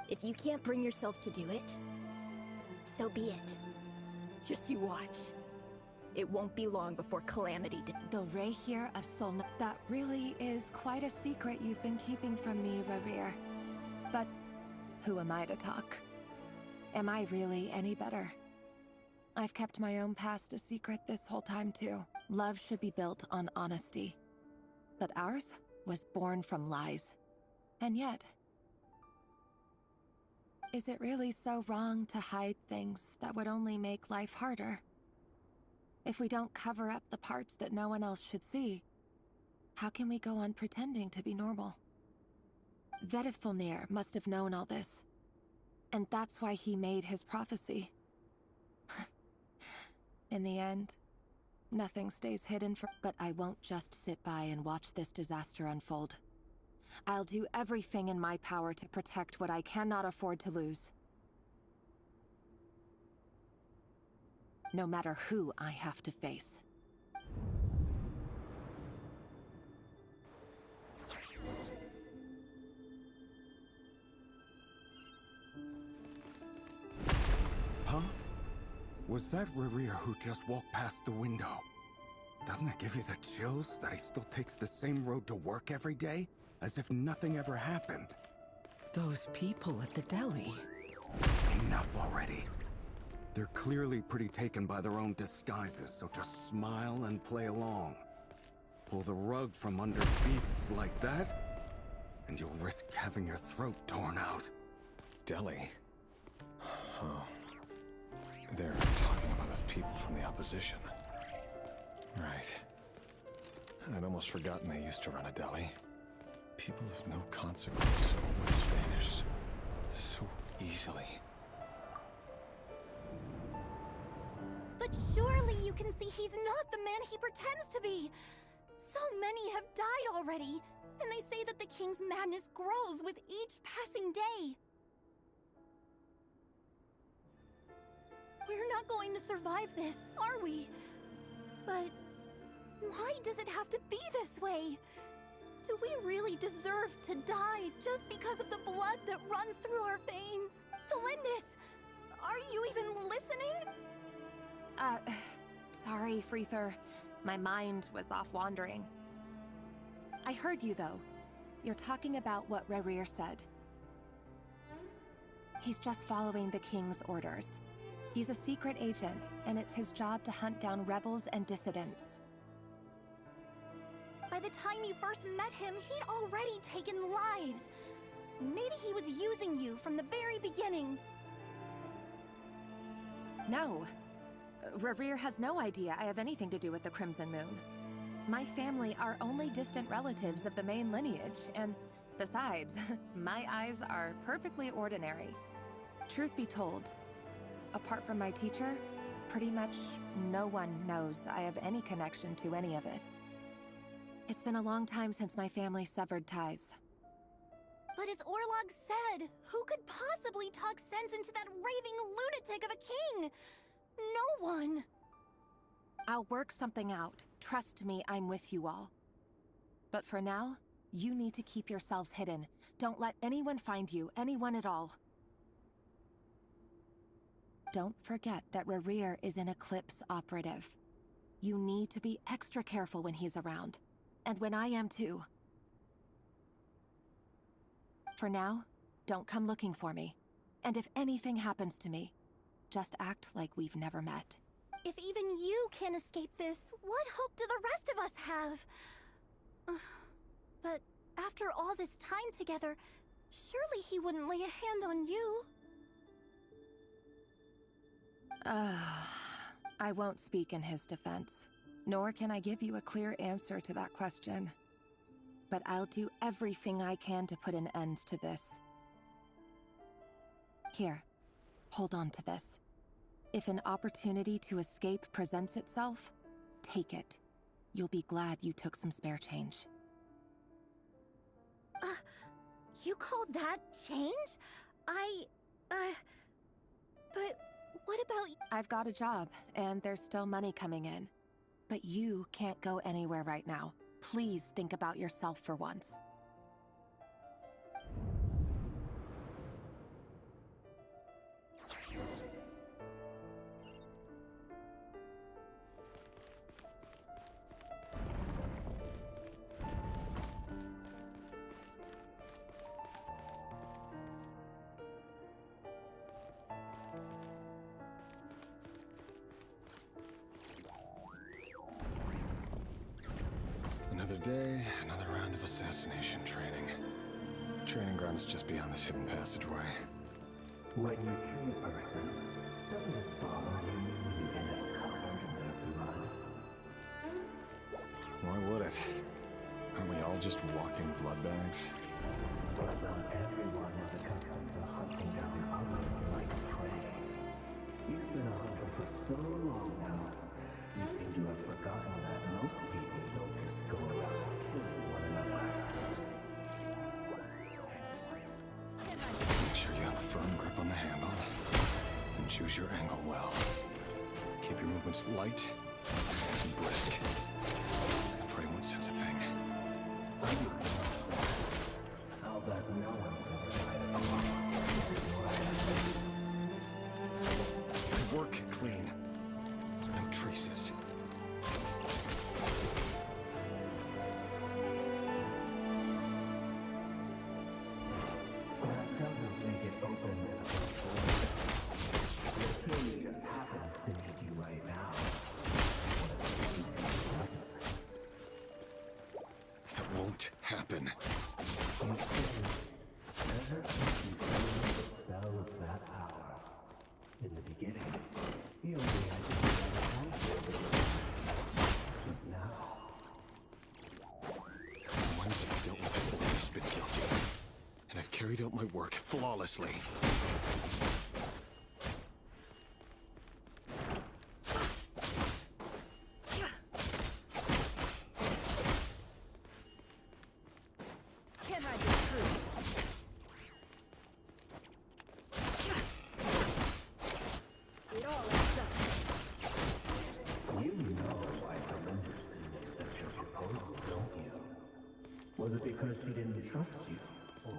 [SPEAKER 14] If you can't bring yourself to do it, so be it. Just you watch. It won't be long before calamity.
[SPEAKER 12] The Rehir of Solna. That really is quite a secret you've been keeping from me, Revere. But who am I to talk? Am I really any better? I've kept my own past a secret this whole time too. Love should be built on honesty. But ours was born from lies. And yet, is it really so wrong to hide things that would only make life harder? If we don't cover up the parts that no one else should see, how can we go on pretending to be normal? Vedifulnir must have known all this. And that's why he made his prophecy. In the end, nothing stays hidden for— But I won't just sit by and watch this disaster unfold. I'll do everything in my power to protect what I cannot afford to lose. No matter who I have to face.
[SPEAKER 15] Huh? Was that Revere who just walked past the window? Doesn't it give you the chills that he still takes the same road to work every day? As if nothing ever happened.
[SPEAKER 5] Those people at the deli.
[SPEAKER 15] Enough already. They're clearly pretty taken by their own disguises, so just smile and play along. Pull the rug from under beasts like that, and you'll risk having your throat torn out.
[SPEAKER 13] Deli? Oh. They're talking about those people from the opposition. Right. I'd almost forgotten they used to run a deli. People of no consequence always vanish so easily.
[SPEAKER 1] But surely you can see he's not the man he pretends to be. So many have died already, and they say that the king's madness grows with each passing day. We're not going to survive this, are we? But why does it have to be this way? Do we really deserve to die just because of the blood that runs through our veins? Felindis, are you even listening?
[SPEAKER 12] Sorry, Freether. My mind was off wandering. I heard you, though. You're talking about what Revere said. He's just following the king's orders. He's a secret agent, and it's his job to hunt down rebels and dissidents.
[SPEAKER 1] By the time you first met him, he'd already taken lives. Maybe he was using you from the very beginning.
[SPEAKER 12] No. Reverie has no idea I have anything to do with the Crimson Moon. My family are only distant relatives of the main lineage, and besides, my eyes are perfectly ordinary. Truth be told, apart from my teacher, pretty much no one knows I have any connection to any of it. It's been a long time since my family severed ties.
[SPEAKER 11] But as Orlog said, who could possibly talk sense into that raving lunatic of a king? No one.
[SPEAKER 12] I'll work something out. Trust me, I'm with you all. But for now, you need to keep yourselves hidden. Don't let anyone find you, anyone at all. Don't forget that Rerir is an Eclipse operative. You need to be extra careful when he's around. And when I am too. For now, don't come looking for me. And if anything happens to me, just act like we've never met.
[SPEAKER 11] If even you can't escape this, what hope do the rest of us have? But after all this time together, surely he wouldn't lay a hand on you.
[SPEAKER 12] I won't speak in his defense, nor can I give you a clear answer to that question. But I'll do everything I can to put an end to this. Here, hold on to this. If an opportunity to escape presents itself, take it. You'll be glad you took some spare change.
[SPEAKER 11] You call that change? But what about...
[SPEAKER 12] I've got a job, and there's still money coming in. But you can't go anywhere right now. Please think about yourself for once.
[SPEAKER 13] Another day, another round of assassination training. Training ground is just beyond this hidden passageway.
[SPEAKER 16] When you kill a person, doesn't it bother you when you end up covered in their blood?
[SPEAKER 13] Why would it? Aren't we all just walking blood bags?
[SPEAKER 16] But not everyone is accustomed to hunting down others like prey. You've been a hunter for so long now, you seem to have forgotten that most people don't just go around killing one another.
[SPEAKER 13] Make sure you have a firm grip on the handle. Then choose your angle well. Keep your movements light and brisk. Pray won't sense a thing.
[SPEAKER 16] I'll bet no one's ever tried to come up.
[SPEAKER 13] Work clean. No traces.
[SPEAKER 16] That doesn't make it open and above. The king just happens to need you right now.
[SPEAKER 13] That won't happen.
[SPEAKER 16] Ever since you feel the spell of that hour, in the beginning, he only had to do but now...
[SPEAKER 13] Once I've dealt with it, I've always been guilty. And I've carried out my work flawlessly.
[SPEAKER 11] Can I be true? It all adds up.
[SPEAKER 16] You know why Felinda's didn't accept your proposal, don't you? Was it because she didn't trust you? Or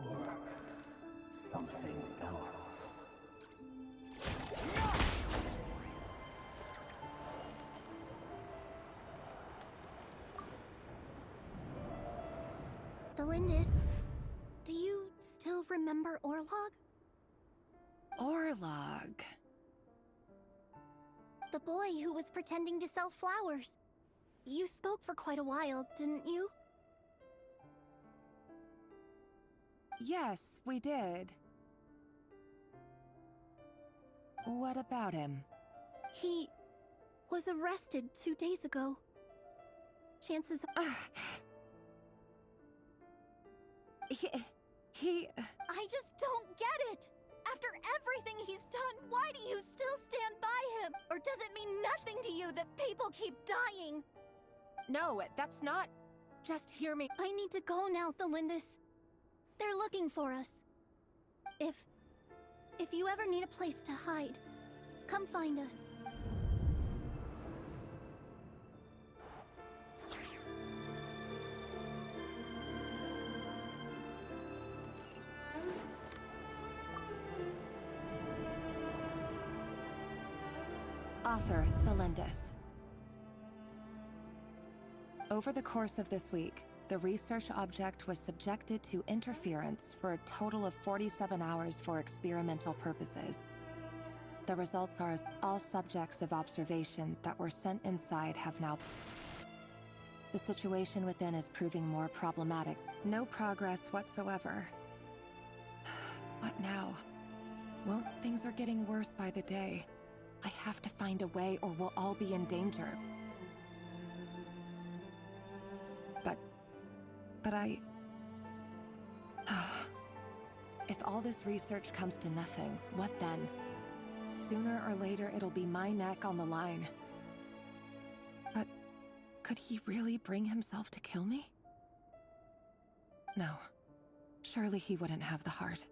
[SPEAKER 16] something else?
[SPEAKER 11] Felindis, do you still remember Orlog?
[SPEAKER 12] Orlog.
[SPEAKER 11] The boy who was pretending to sell flowers. You spoke for quite a while, didn't you?
[SPEAKER 12] Yes, we did. What about him?
[SPEAKER 11] He
[SPEAKER 17] was arrested 2 days ago. Chances
[SPEAKER 12] He...
[SPEAKER 17] I just don't get it! After everything he's done, why do you still stand by him? Or does it mean nothing to you that people keep dying?
[SPEAKER 12] No, that's not... Just hear me.
[SPEAKER 17] I need to go now, Thelindis. They're looking for us. If you ever need a place to hide, come find us.
[SPEAKER 12] Author Thelindis. Over the course of this week, the research object was subjected to interference for a total of 47 hours for experimental purposes. The results are as all subjects of observation that were sent inside have now... The situation within is proving more problematic. No progress whatsoever. What now? Well, things are getting worse by the day. I have to find a way or we'll all be in danger. But I... If all this research comes to nothing, what then? Sooner or later, it'll be my neck on the line. But could he really bring himself to kill me? No. Surely he wouldn't have the heart.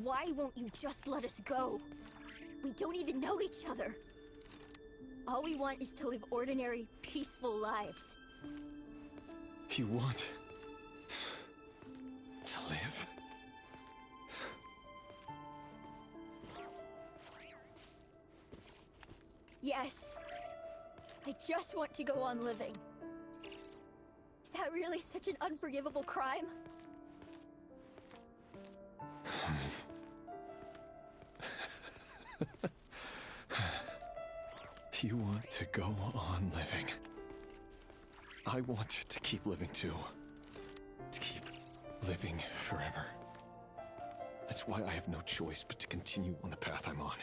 [SPEAKER 14] Why won't you just let us go? We don't even know each other. All we want is to live ordinary, peaceful lives.
[SPEAKER 13] You want to live?
[SPEAKER 14] Yes. I just want to go on living. Is that really such an unforgivable crime?
[SPEAKER 13] You want to go on living. I want to keep living too. To keep living forever. That's why I have no choice but to continue on the path I'm on.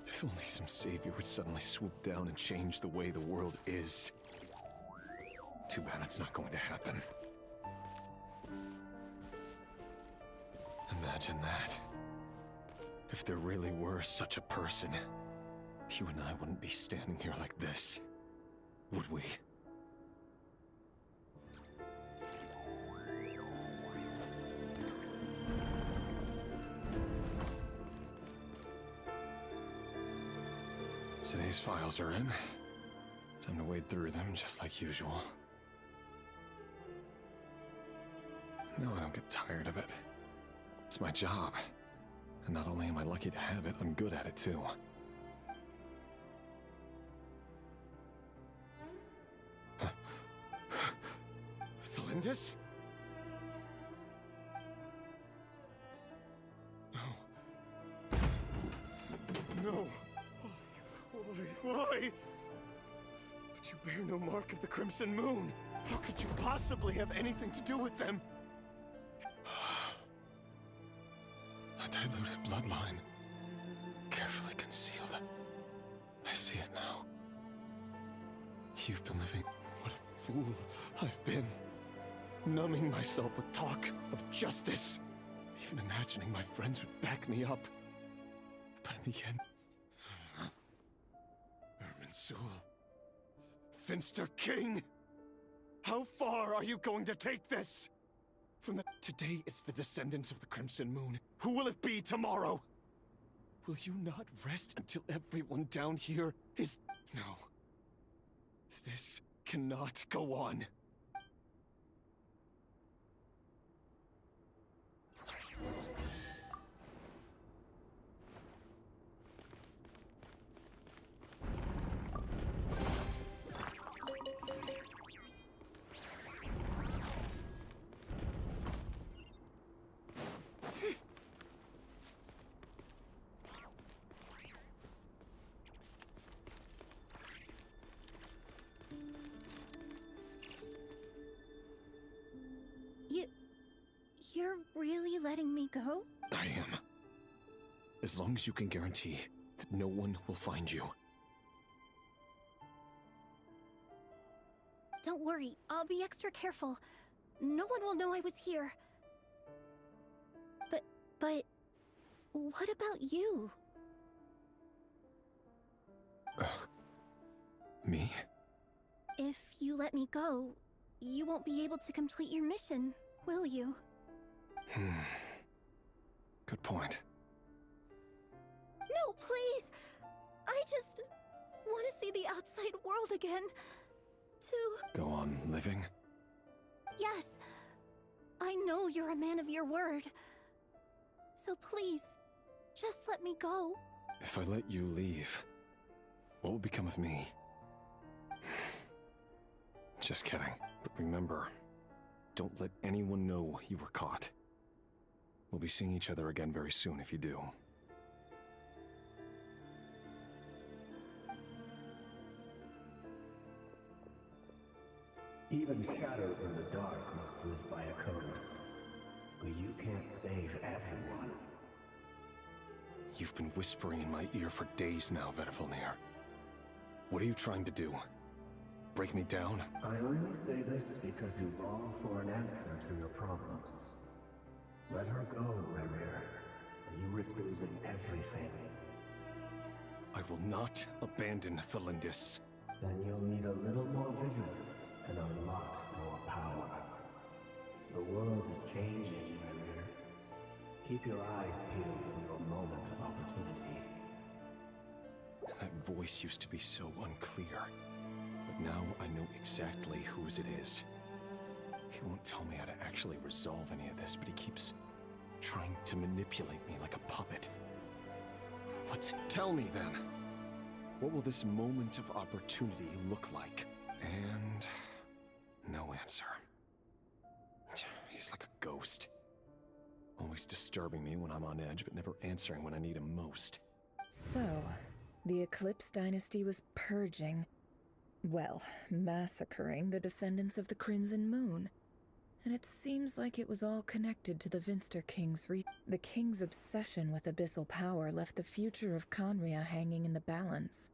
[SPEAKER 13] If only some savior would suddenly swoop down and change the way the world is. Too bad that's not going to happen. Imagine that. If there really were such a person, you and I wouldn't be standing here like this, would we? Today's files are in. Time to wade through them just like usual. No, I don't get tired of it. It's my job. And not only am I lucky to have it, I'm good at it too. Thelindis? No. No. Why? But you bear no mark of the Crimson Moon. How could you possibly have anything to do with them? A diluted bloodline. Carefully concealed. I see it now. You've been living... What a fool I've been. Numbing myself with talk of justice. Even imagining my friends would back me up. But in the end... Irminsul. Finster King! How far are you going to take this? From the... Today it's the descendants of the Crimson Moon. Who will it be tomorrow? Will you not rest until everyone down here is... No. This cannot go on.
[SPEAKER 17] You're really letting me go?
[SPEAKER 13] I am. As long as you can guarantee that no one will find you.
[SPEAKER 17] Don't worry, I'll be extra careful. No one will know I was here. But what about you?
[SPEAKER 13] Me?
[SPEAKER 17] If you let me go, you won't be able to complete your mission, will you?
[SPEAKER 13] Good point.
[SPEAKER 17] No, please! I just want to see the outside world again.
[SPEAKER 13] Go on living?
[SPEAKER 17] Yes. I know you're a man of your word. So please, just let me go.
[SPEAKER 13] If I let you leave, what will become of me? Just kidding. But remember, don't let anyone know you were caught. We'll be seeing each other again very soon if you do.
[SPEAKER 16] Even shadows in the dark must live by a code. But you can't save everyone.
[SPEAKER 13] You've been whispering in my ear for days now, Vedifalnir. What are you trying to do? Break me down?
[SPEAKER 16] I only say this because you long for an answer to your problems. Let her go, Rerir, or you risk losing everything.
[SPEAKER 13] I will not abandon Thelindis.
[SPEAKER 16] Then you'll need a little more vigilance and a lot more power. The world is changing, Rerir. Keep your eyes peeled for your moment of opportunity.
[SPEAKER 13] That voice used to be so unclear. But now I know exactly whose it is. He won't tell me how to actually resolve any of this, but he keeps trying to manipulate me like a puppet. What? Tell me then. What will this moment of opportunity look like? And no answer. He's like a ghost. Always disturbing me when I'm on edge, but never answering when I need him most.
[SPEAKER 6] So, the Eclipse Dynasty was purging, well, massacring the descendants of the Crimson Moon. And it seems like it was all connected to the Vinster King's The King's obsession with abyssal power left the future of Conria hanging in the balance.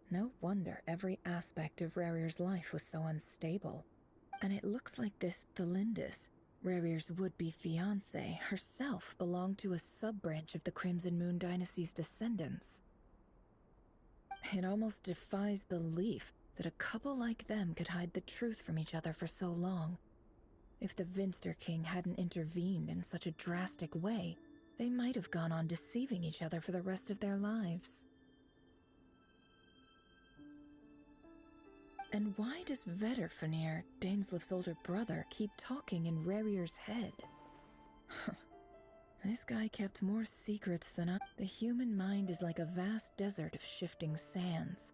[SPEAKER 6] No wonder every aspect of Rerir's life was so unstable. And it looks like this Thelindis, Rerir's would-be fiancée, herself belonged to a sub-branch of the Crimson Moon Dynasty's descendants. It almost defies belief that a couple like them could hide the truth from each other for so long. If the Vinster King hadn't intervened in such a drastic way, they might have gone on deceiving each other for the rest of their lives. And why does Vedifalnir, Daneslif's older brother, keep talking in Rerir's head? This guy kept more secrets than I. The human mind is like a vast desert of shifting sands.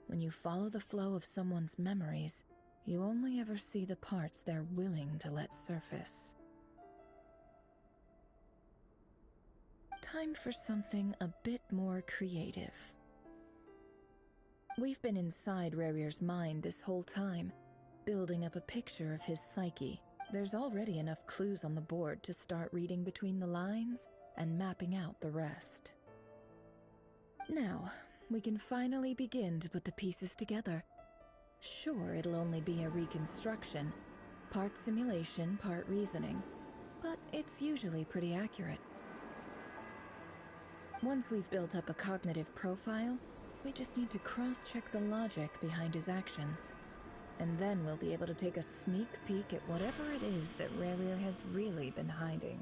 [SPEAKER 6] When you follow the flow of someone's memories, you only ever see the parts they're willing to let surface. Time for something a bit more creative. We've been inside Rerir's mind this whole time, building up a picture of his psyche. There's already enough clues on the board to start reading between the lines and mapping out the rest. Now, we can finally begin to put the pieces together. Sure, it'll only be a reconstruction, part simulation, part reasoning, but it's usually pretty accurate. Once we've built up a cognitive profile, we just need to cross-check the logic behind his actions. And then we'll be able to take a sneak peek at whatever it is that Rerir has really been hiding.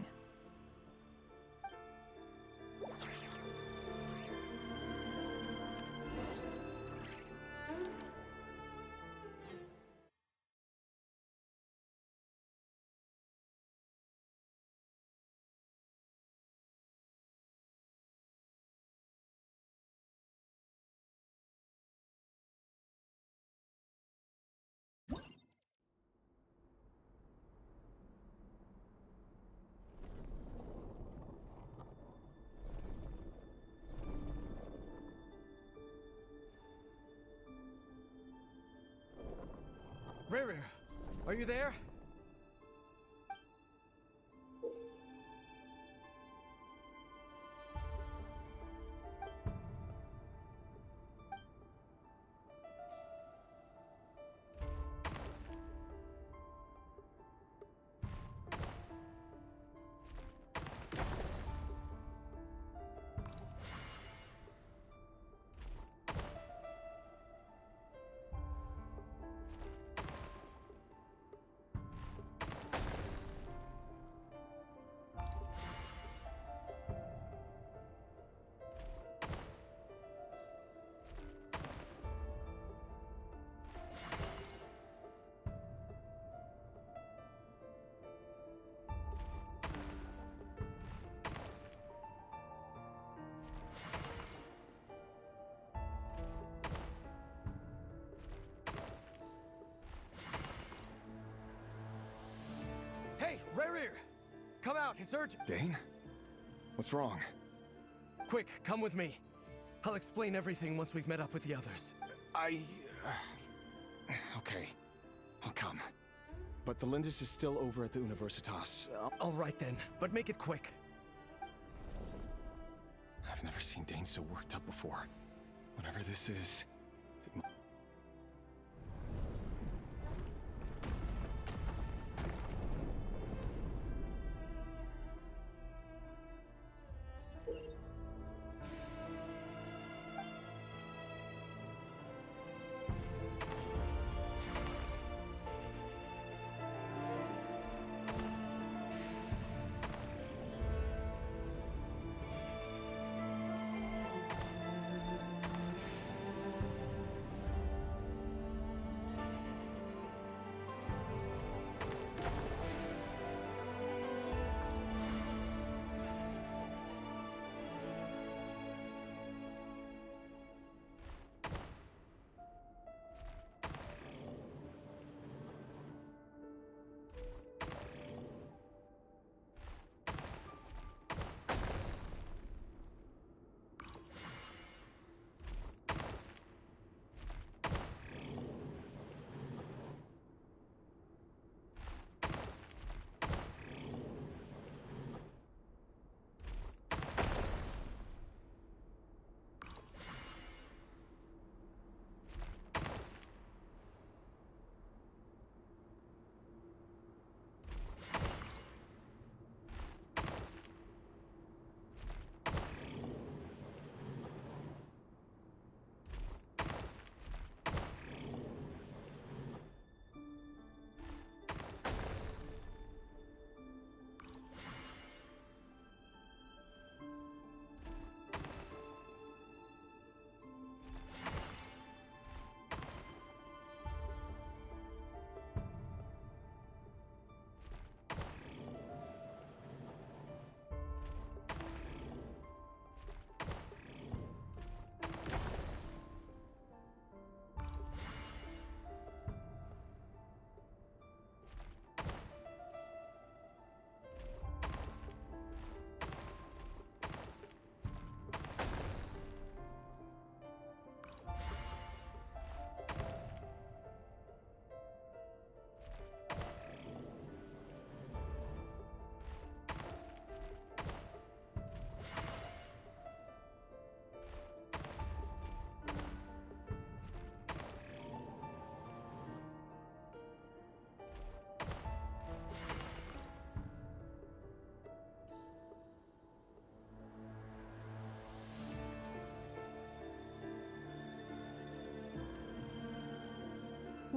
[SPEAKER 9] Ruru, are you there? Hey, Ruru! Come out, it's urgent!
[SPEAKER 13] Dane? What's wrong?
[SPEAKER 9] Quick, come with me. I'll explain everything once we've met up with the others.
[SPEAKER 13] Okay. I'll come. But the Lindis is still over at the Universitas.
[SPEAKER 9] All right then, but make it quick.
[SPEAKER 13] I've never seen Dane so worked up before. Whatever this is,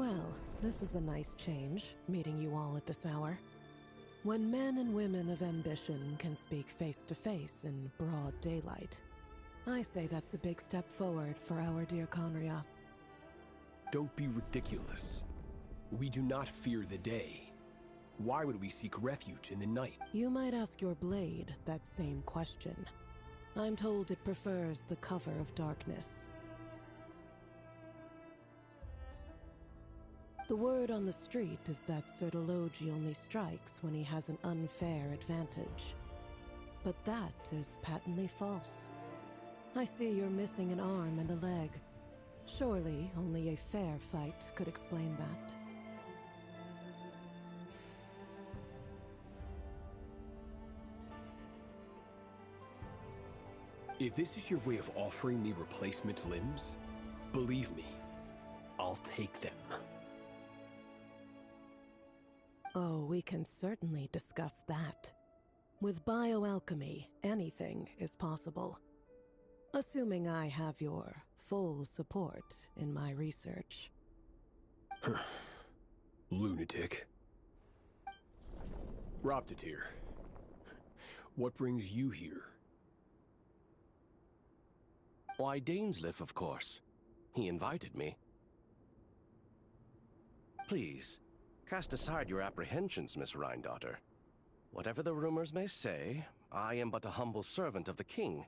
[SPEAKER 18] Well, this is a nice change, meeting you all at this hour. When men and women of ambition can speak face to face in broad daylight, I say that's a big step forward for our dear Conria.
[SPEAKER 19] Don't be ridiculous. We do not fear the day. Why would we seek refuge in the night?
[SPEAKER 18] You might ask your blade that same question. I'm told it prefers the cover of darkness. The word on the street is that Sertologi only strikes when he has an unfair advantage. But that is patently false. I see you're missing an arm and a leg. Surely only a fair fight could explain that.
[SPEAKER 19] If this is your way of offering me replacement limbs, believe me, I'll take them.
[SPEAKER 18] Oh, we can certainly discuss that. With bioalchemy, anything is possible. Assuming I have your full support in my research.
[SPEAKER 19] Lunatic. Roptatir, what brings you here?
[SPEAKER 20] Why, Dainsleif, of course. He invited me. Please, cast aside your apprehensions, Miss Rhindaughter. Whatever the rumors may say, I am but a humble servant of the king,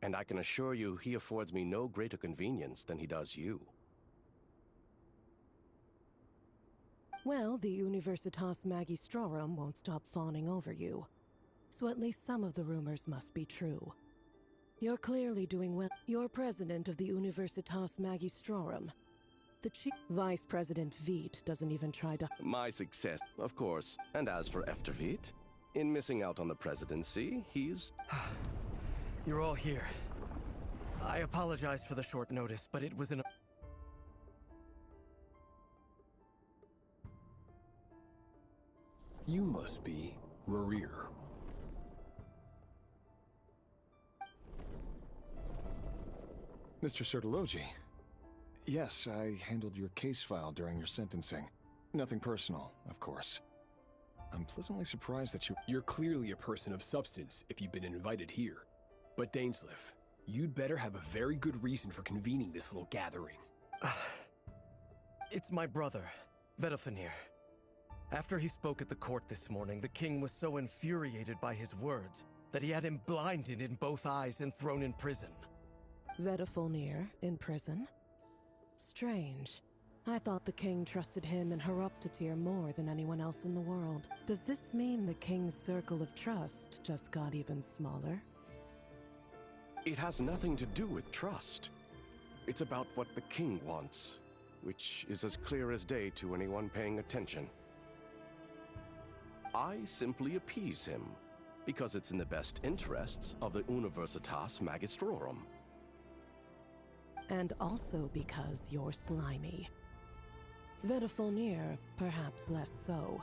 [SPEAKER 20] and I can assure you he affords me no greater convenience than he does you.
[SPEAKER 18] Well, the Universitas Magistrorum won't stop fawning over you. So at least some of the rumors must be true. You're clearly doing well. You're president of the Universitas Magistrorum. The chief vice president Veit doesn't even try to—
[SPEAKER 20] My success, of course. And as for Efterveit, in missing out on the presidency, he's...
[SPEAKER 9] You're all here. I apologize for the short notice, but it was an...
[SPEAKER 19] You must be Rarir.
[SPEAKER 13] Mr. Sertologi. Yes, I handled your case file during your sentencing. Nothing personal, of course. I'm pleasantly surprised that
[SPEAKER 19] You're clearly a person of substance if you've been invited here. But Dainsleif, you'd better have a very good reason for convening this little gathering.
[SPEAKER 9] It's my brother, Vedalfenir. After he spoke at the court this morning, the king was so infuriated by his words that he had him blinded in both eyes and thrown in prison.
[SPEAKER 18] Vedalfenir in prison? Strange. I thought the king trusted him and Horoptatir more than anyone else in the world. Does this mean the king's circle of trust just got even smaller?
[SPEAKER 20] It has nothing to do with trust. It's about what the king wants, which is as clear as day to anyone paying attention. I simply appease him, because it's in the best interests of the Universitas Magistrorum.
[SPEAKER 18] And also because you're slimy. Vedalfenir, perhaps less so.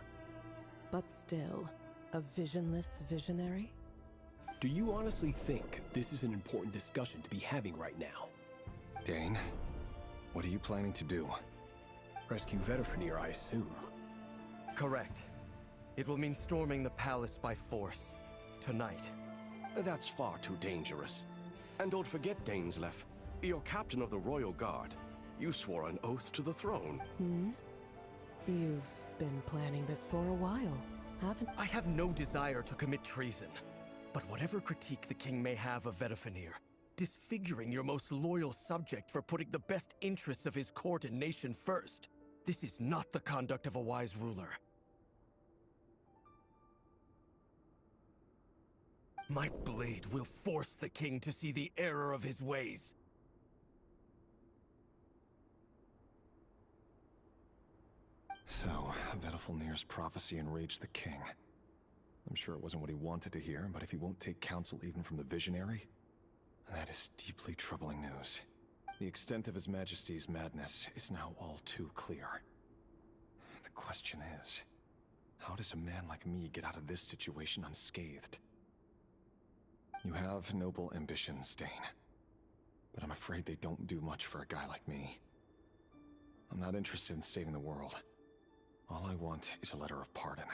[SPEAKER 18] But still, a visionless visionary?
[SPEAKER 19] Do you honestly think this is an important discussion to be having right now?
[SPEAKER 13] Dane, what are you planning to do?
[SPEAKER 19] Rescue Vedalfenir, I assume.
[SPEAKER 9] Correct. It will mean storming the palace by force. Tonight.
[SPEAKER 20] That's far too dangerous. And don't forget, Dainsleif, you're captain of the Royal Guard. You swore an oath to the throne.
[SPEAKER 18] You've been planning this for a while, haven't—
[SPEAKER 9] I have no desire to commit treason. But whatever critique the king may have of Vedalfenir, disfiguring your most loyal subject for putting the best interests of his court and nation first, this is not the conduct of a wise ruler. My blade will force the king to see the error of his ways.
[SPEAKER 13] So, Vedalfenir's prophecy enraged the king. I'm sure it wasn't what he wanted to hear, but if he won't take counsel even from the visionary, that is deeply troubling news. The extent of His Majesty's madness is now all too clear. The question is, how does a man like me get out of this situation unscathed? You have noble ambitions, Dane, but I'm afraid they don't do much for a guy like me. I'm not interested in saving the world. All I want is a letter of pardon.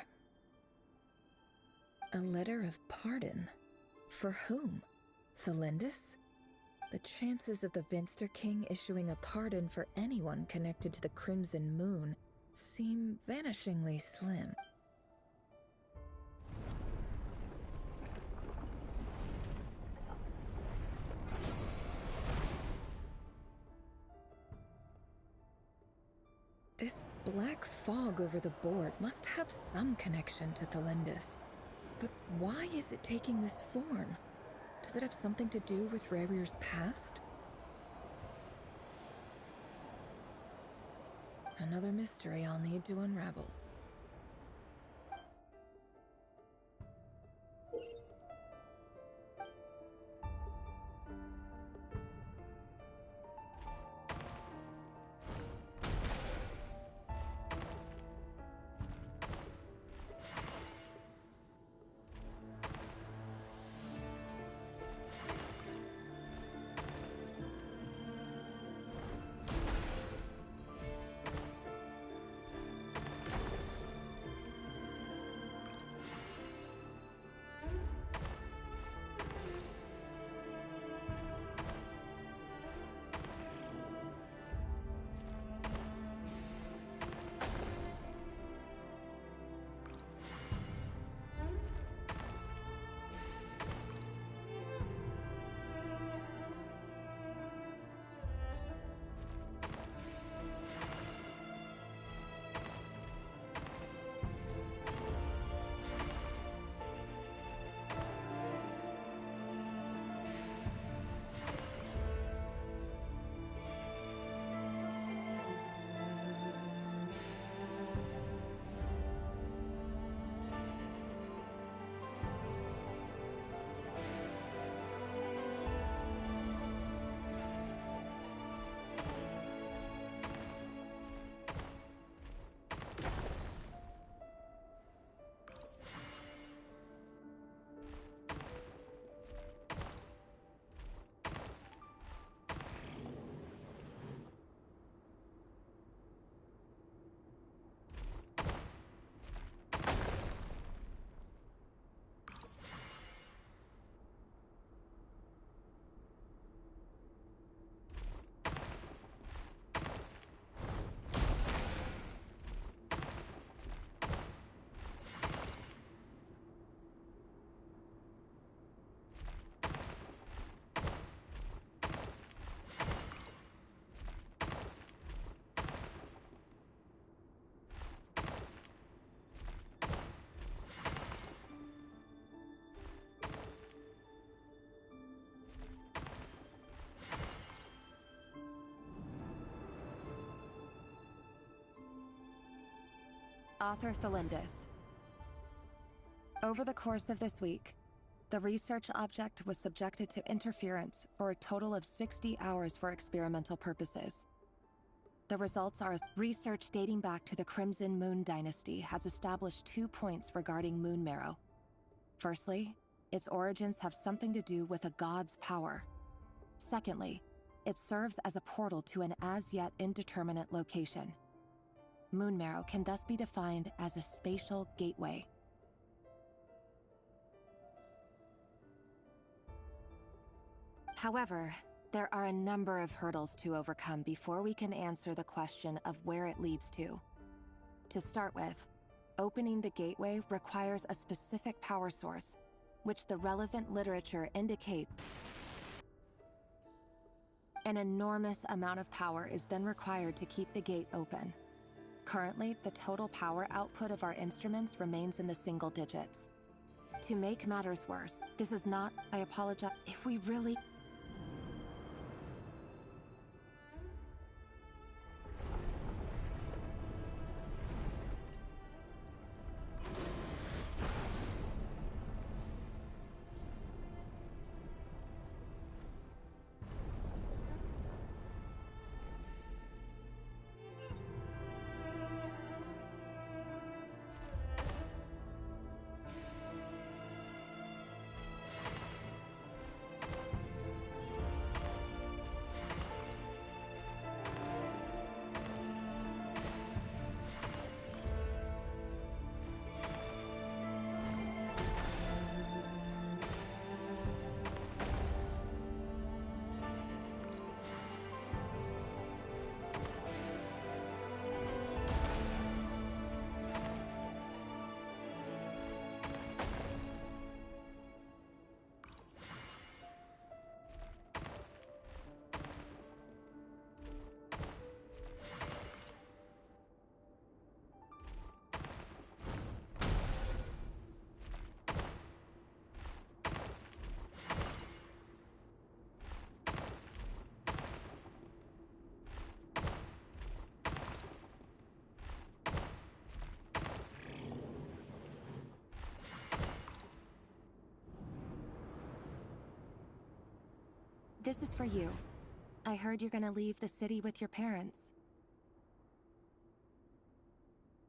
[SPEAKER 6] A letter of pardon? For whom? Thelindis? The chances of the Venster King issuing a pardon for anyone connected to the Crimson Moon seem vanishingly slim. This black fog over the board must have some connection to Thelindis. But why is it taking this form? Does it have something to do with Rarir's past? Another mystery I'll need to unravel.
[SPEAKER 12] Author Thelindis. Over the course of this week, the research object was subjected to interference for a total of 60 hours for experimental purposes. The results are research dating back to the Crimson Moon Dynasty has established 2 points regarding moon marrow. Firstly, its origins have something to do with a god's power. Secondly, it serves as a portal to an as-yet indeterminate location. Moon marrow can thus be defined as a spatial gateway. However, there are a number of hurdles to overcome before we can answer the question of where it leads to. To start with, opening the gateway requires a specific power source, which the relevant literature indicates. An enormous amount of power is then required to keep the gate open. Currently, the total power output of our instruments remains in the single digits. To make matters worse, this is not, I apologize, if we really... This is for you. I heard you're gonna leave the city with your parents.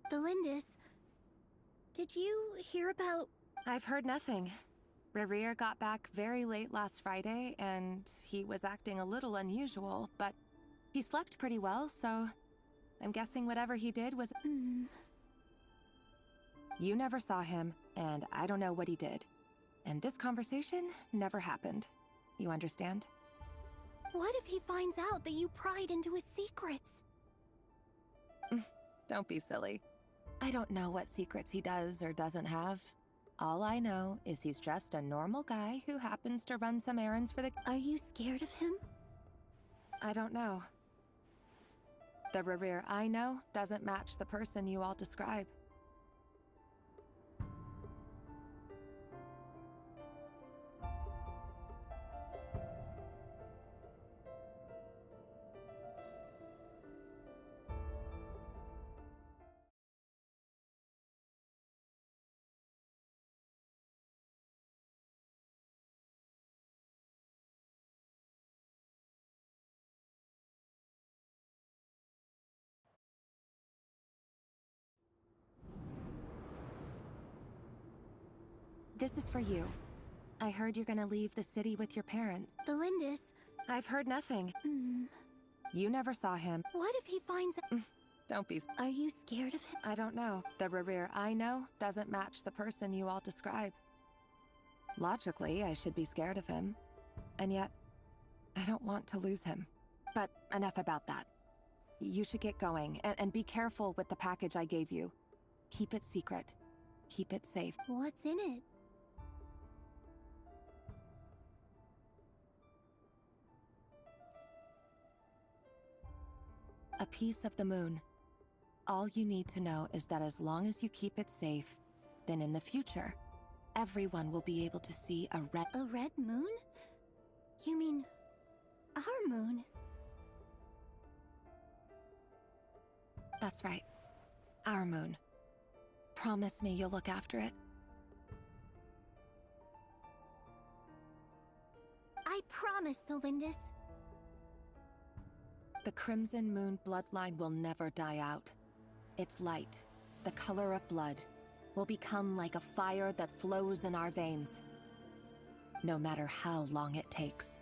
[SPEAKER 14] Thelindis, did you hear about...
[SPEAKER 12] I've heard nothing. Rerir got back very late last Friday, and he was acting a little unusual, but he slept pretty well, so I'm guessing whatever he did was... You never saw him, and I don't know what he did. And this conversation never happened. You understand?
[SPEAKER 14] What if he finds out that you pried into his secrets?
[SPEAKER 12] Don't be silly. I don't know what secrets he does or doesn't have. All I know is he's just a normal guy who happens to run some errands for the...
[SPEAKER 14] Are you scared of him?
[SPEAKER 12] I don't know. The Rerir I know doesn't match the person you all describe. This is for you. I heard you're gonna leave the city with your parents.
[SPEAKER 14] Thelindis.
[SPEAKER 12] I've heard nothing. You never saw him.
[SPEAKER 14] What if he finds out...
[SPEAKER 12] Don't be...
[SPEAKER 14] Are you scared of him?
[SPEAKER 12] I don't know. The Rerir I know doesn't match the person you all describe. Logically, I should be scared of him. And yet, I don't want to lose him. But enough about that. You should get going, and be careful with the package I gave you. Keep it secret. Keep it safe.
[SPEAKER 14] What's in it?
[SPEAKER 12] A piece of the moon. All you need to know is that as long as you keep it safe, then in the future, everyone will be able to see a red...
[SPEAKER 14] A red moon? You mean... our moon?
[SPEAKER 12] That's right. Our moon. Promise me you'll look after it.
[SPEAKER 17] I promise, Tholindis.
[SPEAKER 12] The Crimson Moon bloodline will never die out. Its light, the color of blood, will become like a fire that flows in our veins, no matter how long it takes.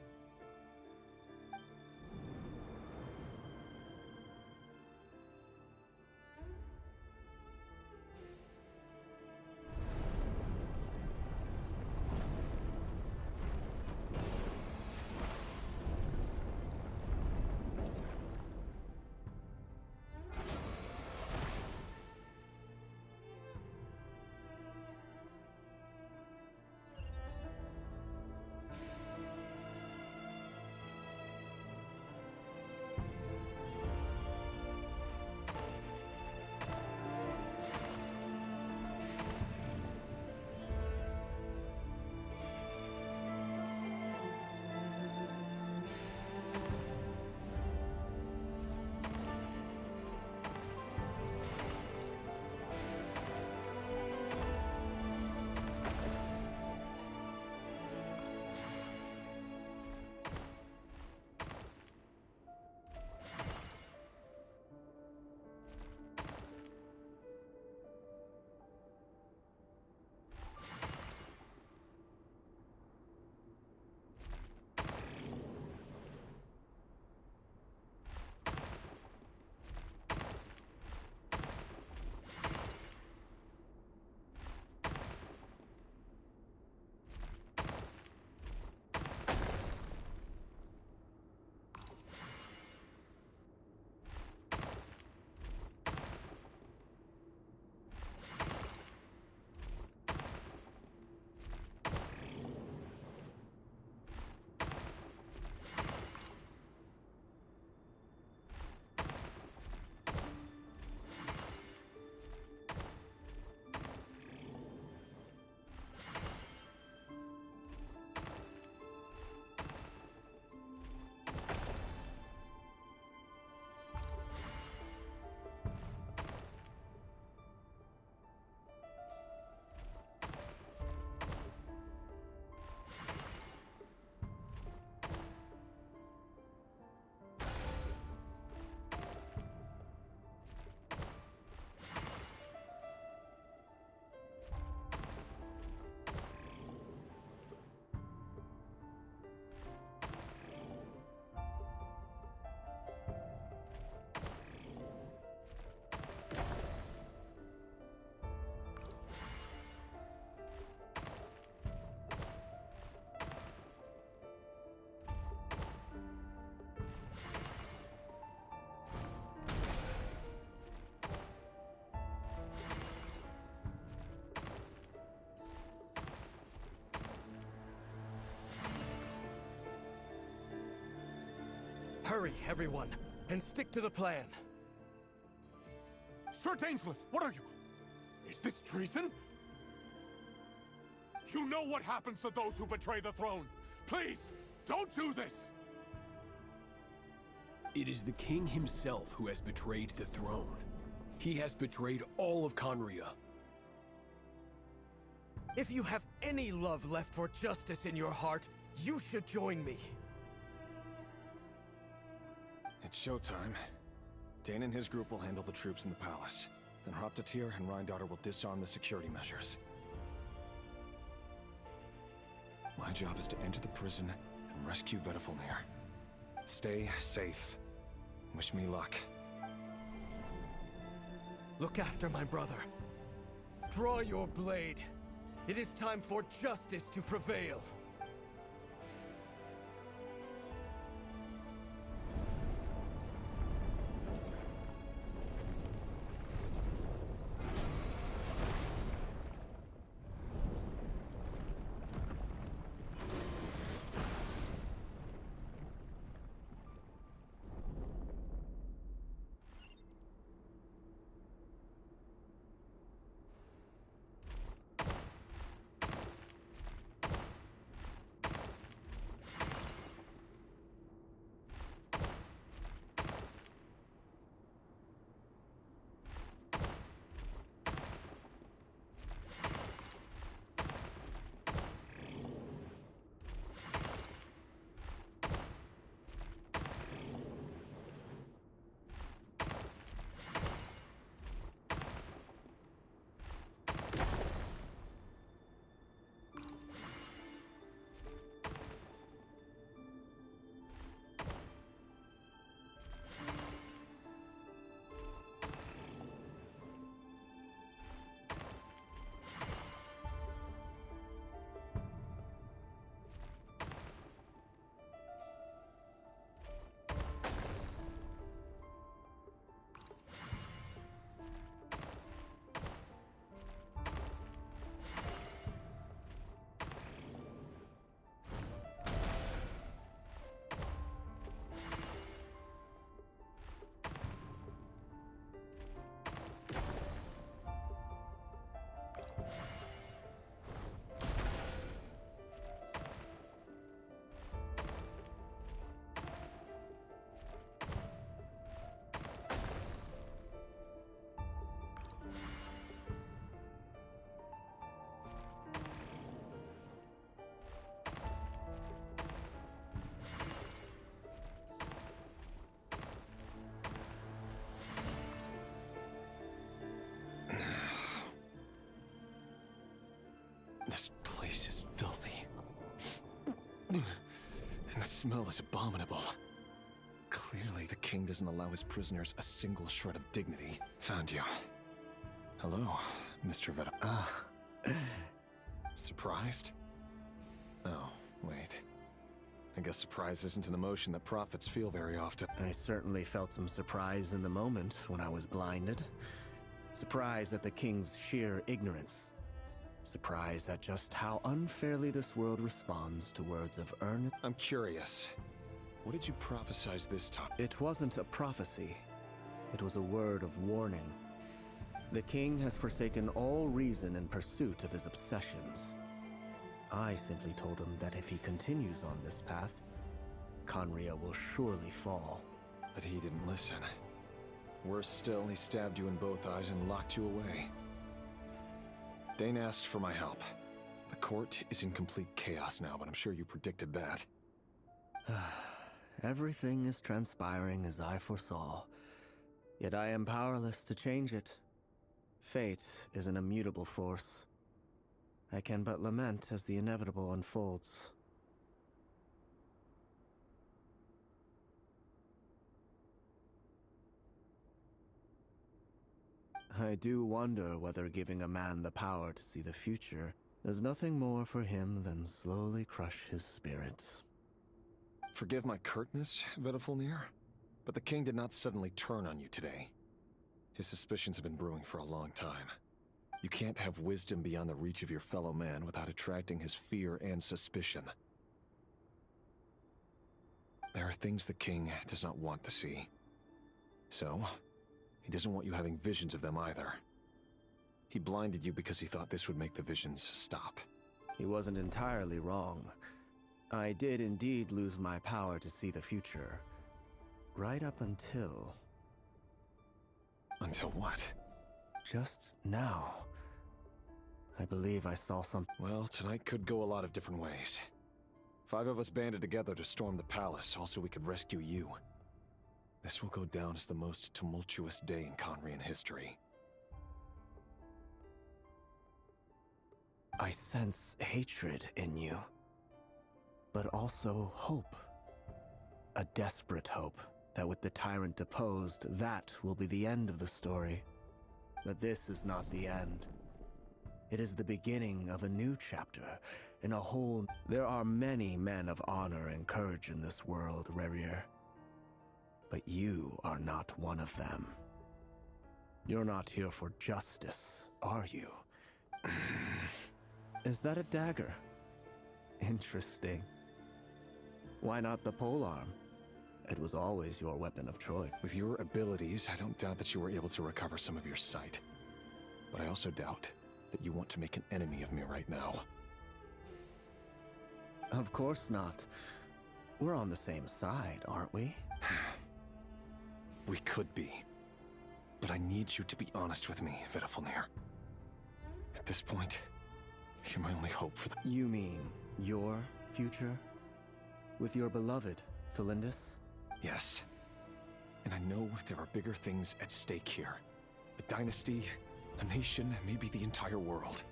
[SPEAKER 21] Hurry, everyone, and stick to the plan.
[SPEAKER 22] Sir Dainsleif, what are you? Is this treason? You know what happens to those who betray the throne. Please, don't do this!
[SPEAKER 19] It is the king himself who has betrayed the throne. He has betrayed all of Conria.
[SPEAKER 21] If you have any love left for justice in your heart, you should join me.
[SPEAKER 13] It's showtime. Dane and his group will handle the troops in the palace. Then Hraptatir and Rhindaughter will disarm the security measures. My job is to enter the prison and rescue Vedifalnir. Stay safe. Wish me luck.
[SPEAKER 21] Look after my brother. Draw your blade. It is time for justice to prevail.
[SPEAKER 13] smell is abominable. Clearly, the king doesn't allow his prisoners a single shred of dignity. Found you. Hello, Mr. Veda. Surprised? Oh, wait. I guess surprise isn't an emotion that prophets feel very often.
[SPEAKER 7] I certainly felt some surprise in the moment when I was blinded. Surprise at the king's sheer ignorance. Surprise at just how unfairly this world responds to words of earnest.
[SPEAKER 13] I'm curious. What did you prophesize this time?
[SPEAKER 7] It wasn't a prophecy. It was a word of warning. The king has forsaken all reason in pursuit of his obsessions. I simply told him that if he continues on this path, Conria will surely fall.
[SPEAKER 13] But he didn't listen. Worse still, he stabbed you in both eyes and locked you away. Dane asked for my help. The court is in complete chaos now, but I'm sure you predicted that.
[SPEAKER 7] Everything is transpiring as I foresaw, yet I am powerless to change it. Fate is an immutable force. I can but lament as the inevitable unfolds. I do wonder whether giving a man the power to see the future does nothing more for him than slowly crush his spirit.
[SPEAKER 13] Forgive my curtness, Vedafulnir, but the king did not suddenly turn on you today. His suspicions have been brewing for a long time. You can't have wisdom beyond the reach of your fellow man without attracting his fear and suspicion. There are things the king does not want to see. So, he doesn't want you having visions of them either. He blinded you because he thought this would make the visions stop.
[SPEAKER 7] He wasn't entirely wrong. I did indeed lose my power to see the future. Right up until...
[SPEAKER 13] Until what?
[SPEAKER 7] Just now. I believe I saw some...
[SPEAKER 13] Well, tonight could go a lot of different ways. 5 of us banded together to storm the palace, also we could rescue you. This will go down as the most tumultuous day in Conrian history.
[SPEAKER 7] I sense hatred in you. But also hope. A desperate hope that with the tyrant deposed, that will be the end of the story. But this is not the end. It is the beginning of a new chapter, in a whole... There are many men of honor and courage in this world, Rerir. But you are not one of them. You're not here for justice, are you? Is that a dagger? Interesting. Why not the polearm? It was always your weapon of choice.
[SPEAKER 13] With your abilities, I don't doubt that you were able to recover some of your sight. But I also doubt that you want to make an enemy of me right now.
[SPEAKER 7] Of course not. We're on the same side, aren't we?
[SPEAKER 13] We could be. But I need you to be honest with me, Vedafulnir. At this point, you're my only hope for the...
[SPEAKER 7] You mean your future? With your beloved, Felindis?
[SPEAKER 13] Yes. And I know there are bigger things at stake here. A dynasty, a nation, maybe the entire world.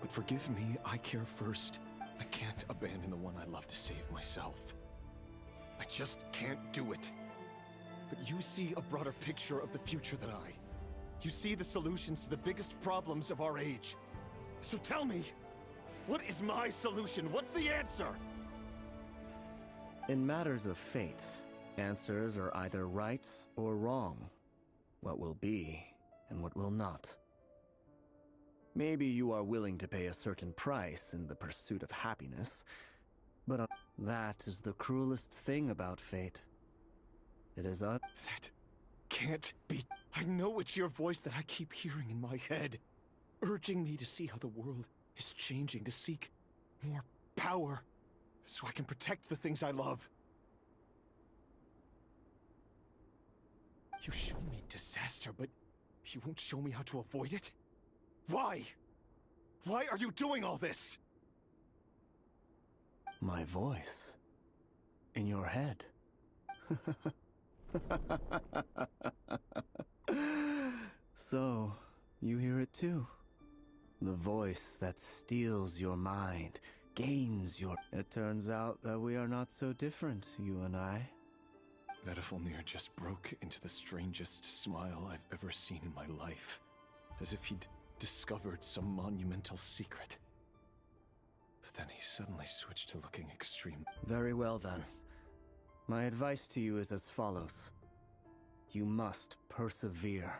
[SPEAKER 13] But forgive me, I care first. I can't abandon the one I love to save myself. I just can't do it. But you see a broader picture of the future than I. You see the solutions to the biggest problems of our age. So tell me, what is my solution? What's the answer?
[SPEAKER 7] In matters of fate, answers are either right or wrong. What will be, and what will not. Maybe you are willing to pay a certain price in the pursuit of happiness, but that is the cruelest thing about fate. It is
[SPEAKER 13] That can't be. I know it's your voice that I keep hearing in my head, urging me to see how the world is changing, to seek more power, so I can protect the things I love. You show me disaster, but you won't show me how to avoid it? Why? Why are you doing all this?
[SPEAKER 7] My voice. In your head. So, you hear it too? The voice that steals your mind, gains your... It turns out that we are not so different, you and I.
[SPEAKER 13] Vedifalnir just broke into the strangest smile I've ever seen in my life. As if he'd discovered some monumental secret. But then he suddenly switched to looking extreme.
[SPEAKER 7] Very well then. My advice to you is as follows. You must persevere.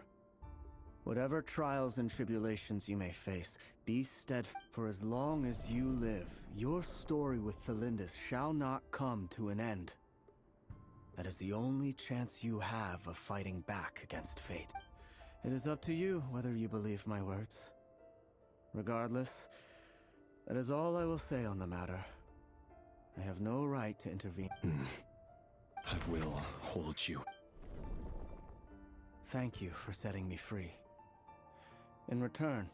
[SPEAKER 7] Whatever trials and tribulations you may face, be steadfast. For as long as you live, your story with Thelindis shall not come to an end. That is the only chance you have of fighting back against fate. It is up to you whether you believe my words. Regardless, that is all I will say on the matter. I have no right to intervene.
[SPEAKER 13] I will hold you.
[SPEAKER 7] Thank you for setting me free. In return,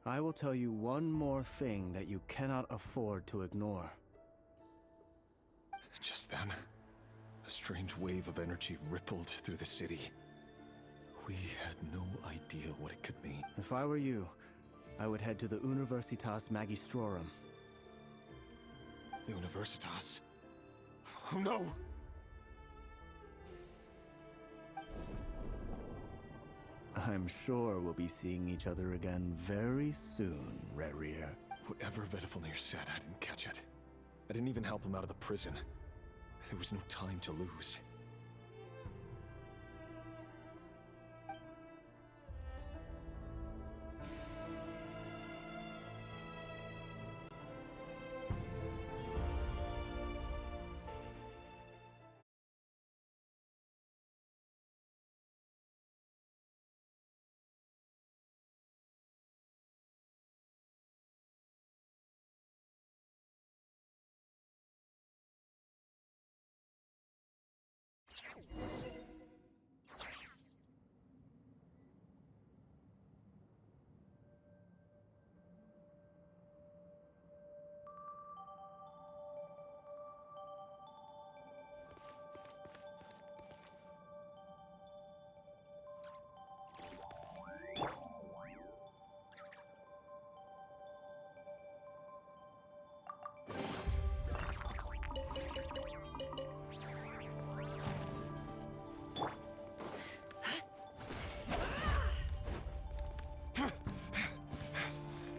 [SPEAKER 7] I will tell you one more thing that you cannot afford to ignore.
[SPEAKER 13] Just then, a strange wave of energy rippled through the city. We had no idea what it could mean.
[SPEAKER 7] If I were you, I would head to the Universitas Magistrorum.
[SPEAKER 13] The Universitas? Oh no!
[SPEAKER 7] I'm sure we'll be seeing each other again very soon, Rerir.
[SPEAKER 13] Whatever Vedifalnir said, I didn't catch it. I didn't even help him out of the prison. There was no time to lose.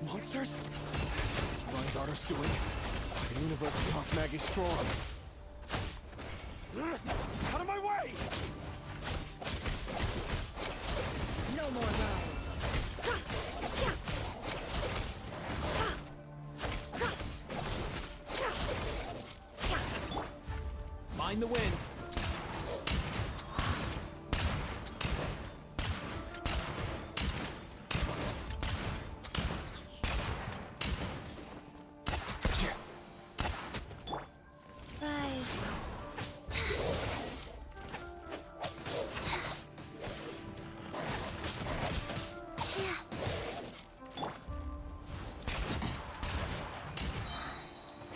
[SPEAKER 13] Monsters? What's this Rheindarter's doing? The Universitas Magistrorum. Out of my way!
[SPEAKER 14] No more lies.
[SPEAKER 5] Mind the wind.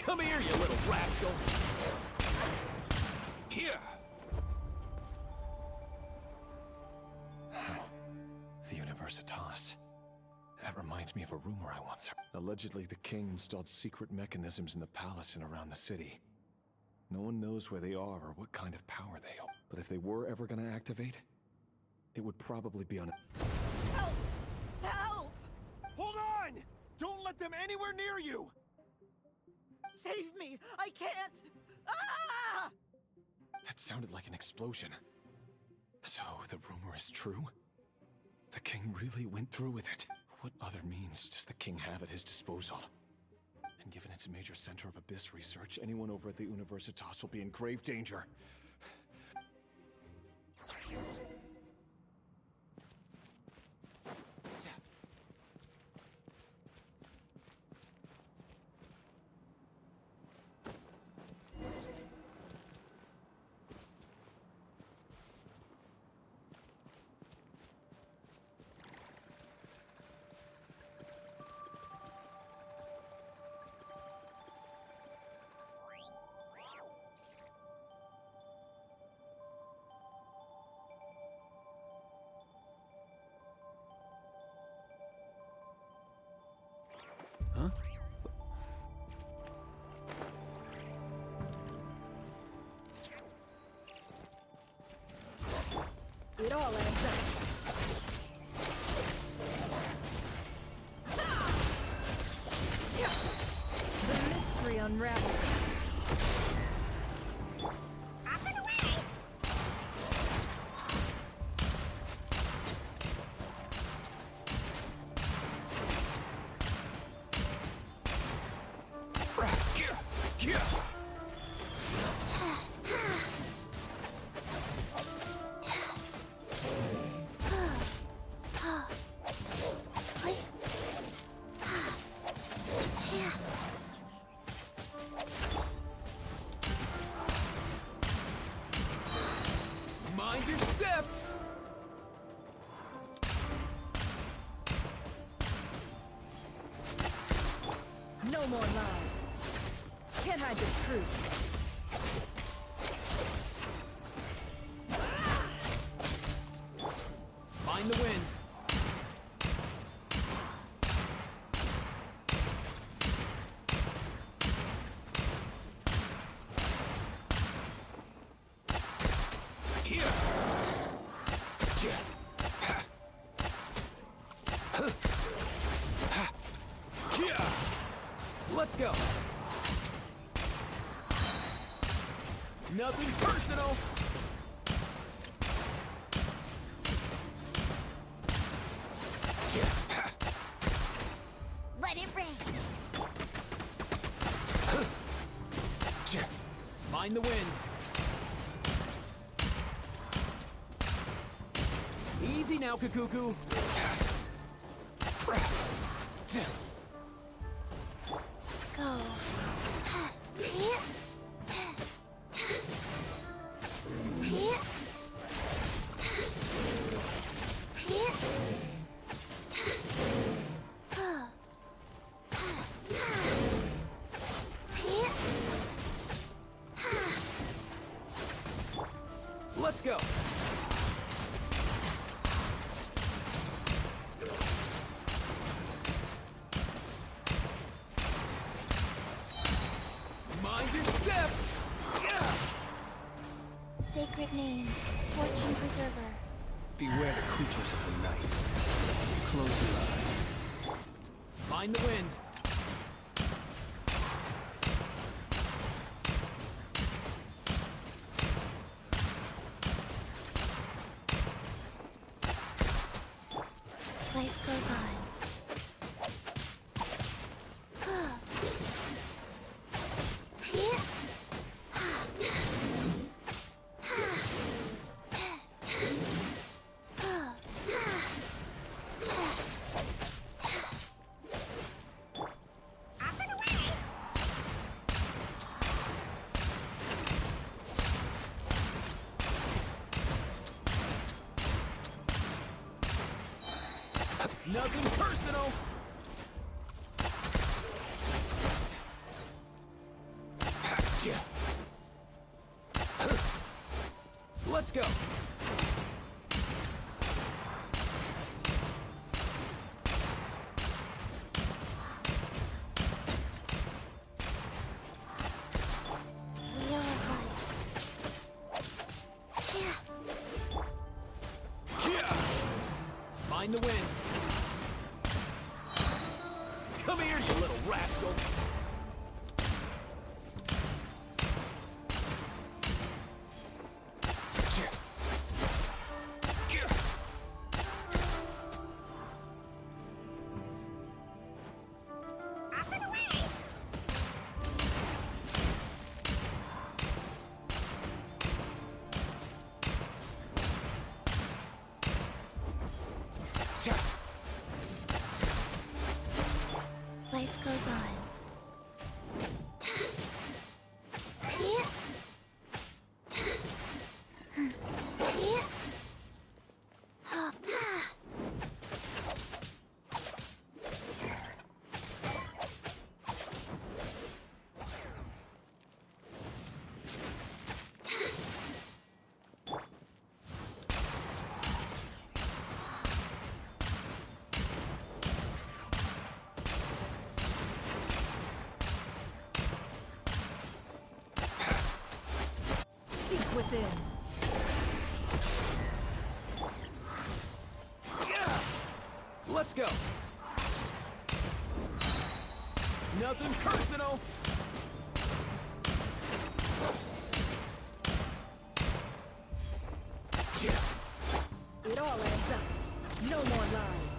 [SPEAKER 19] Come here, you little rascal! Here!
[SPEAKER 13] The Universitas. That reminds me of a rumor I once heard. Allegedly, the king installed secret mechanisms in the palace and around the city. No one knows where they are or what kind of power they hold. But if they were ever going to activate, it would probably be on a...
[SPEAKER 17] Help! Help!
[SPEAKER 19] Hold on! Don't let them anywhere near you!
[SPEAKER 17] Save me! I can't! Ah!
[SPEAKER 13] That sounded like an explosion. So, the rumor is true? The king really went through with it. What other means does the king have at his disposal? And given it's a major center of abyss research, anyone over at the Universitas will be in grave danger.
[SPEAKER 6] It all adds up. The mystery unravels.
[SPEAKER 19] Mind your step!
[SPEAKER 6] No more lies. Can't hide the truth.
[SPEAKER 19] Mind the wind. Let's go. Nothing personal.
[SPEAKER 1] Let it rain.
[SPEAKER 19] Mind the wind. Easy now, Kakuku.
[SPEAKER 1] Go.
[SPEAKER 19] Let's go. Mind your step.
[SPEAKER 1] Sacred name, fortune preserver.
[SPEAKER 3] Beware the creatures of the night. Close your eyes.
[SPEAKER 19] Mind the wind.
[SPEAKER 1] Life goes on.
[SPEAKER 19] Nothing personal. Let's go.
[SPEAKER 1] Wheel of life.
[SPEAKER 19] Mind the wind. Come here, you little rascal.
[SPEAKER 1] Life goes on.
[SPEAKER 6] Seek within.
[SPEAKER 19] Let's go. Nothing personal.
[SPEAKER 6] It all adds up. No more lies.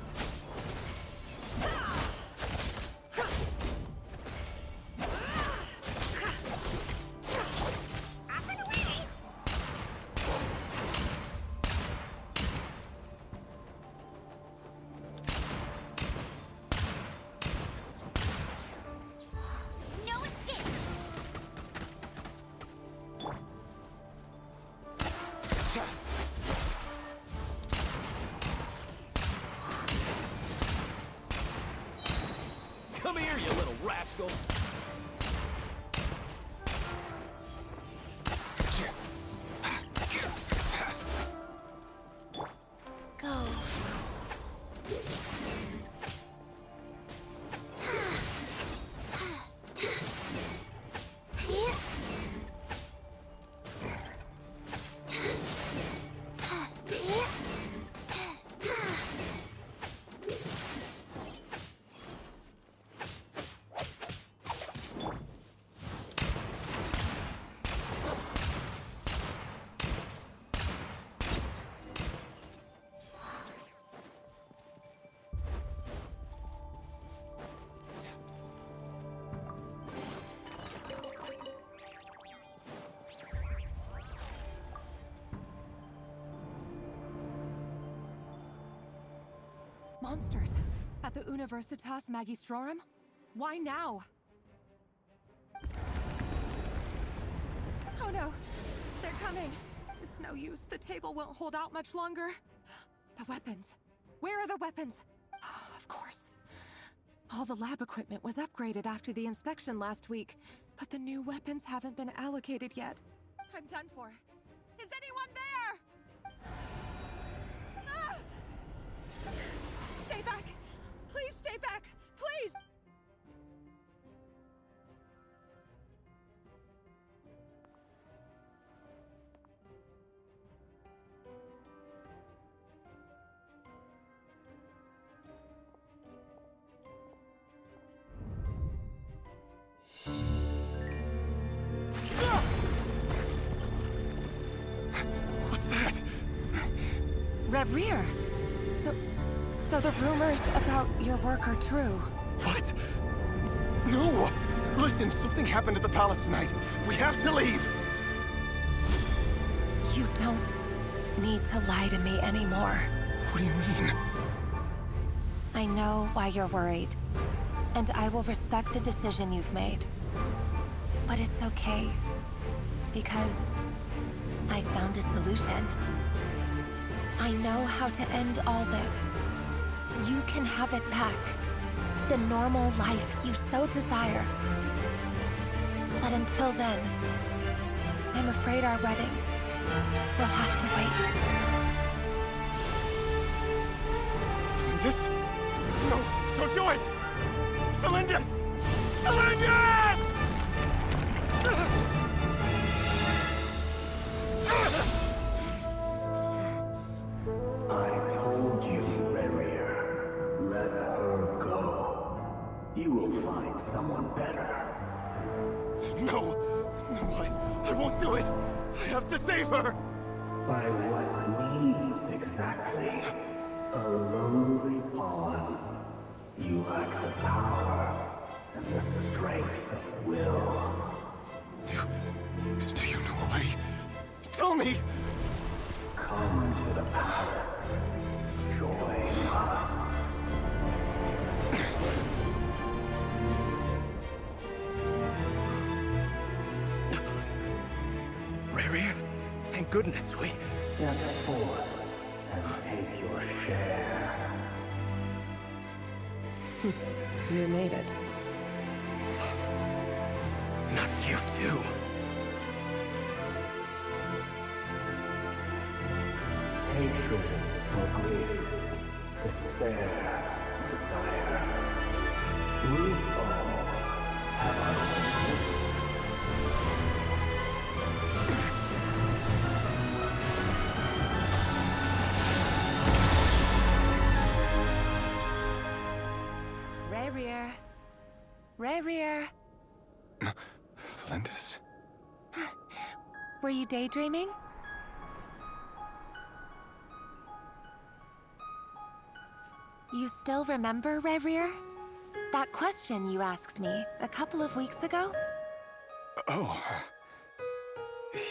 [SPEAKER 1] No escape!
[SPEAKER 19] Come here, you little rascal.
[SPEAKER 1] Go.
[SPEAKER 12] Monsters! At the Universitas Magistrorum? Why now? Oh no! They're coming! It's no use. The table won't hold out much longer. The weapons. Where are the weapons? Of course. All the lab equipment was upgraded after the inspection last week, but the new weapons haven't been allocated yet. I'm done for. Is anyone there? Ah! Stay back! Please stay back! Please!
[SPEAKER 19] What's that?
[SPEAKER 12] Reverie! So the rumors about your work are true.
[SPEAKER 19] What? No! Listen, something happened at the palace tonight. We have to leave!
[SPEAKER 12] You don't need to lie to me anymore.
[SPEAKER 19] What do you mean?
[SPEAKER 12] I know why you're worried, and I will respect the decision you've made. But it's okay, because I found a solution. I know how to end all this. You can have it back. The normal life you so desire. But until then, I'm afraid our wedding will have to wait.
[SPEAKER 19] Cylindus? No, don't do it! Cylindus! Cylindus!
[SPEAKER 16] I told you, Reverie. Let her go. You will find someone better.
[SPEAKER 19] No! No, I won't do it! I have to save her!
[SPEAKER 16] By what means exactly? A lowly pawn. You lack the power and the strength of will.
[SPEAKER 19] Do you know why? Tell me!
[SPEAKER 16] Come to the palace. Join us.
[SPEAKER 19] Reverie, thank goodness we...
[SPEAKER 16] Step forth and take your share.
[SPEAKER 6] You made it.
[SPEAKER 19] Not you too.
[SPEAKER 16] Hatred or grief, despair or desire. We all have our own.
[SPEAKER 12] Rayrear. Rayrear.
[SPEAKER 13] Lindis?
[SPEAKER 12] Were you daydreaming? You still remember, Rayrear? That question you asked me a couple of weeks ago?
[SPEAKER 13] Oh.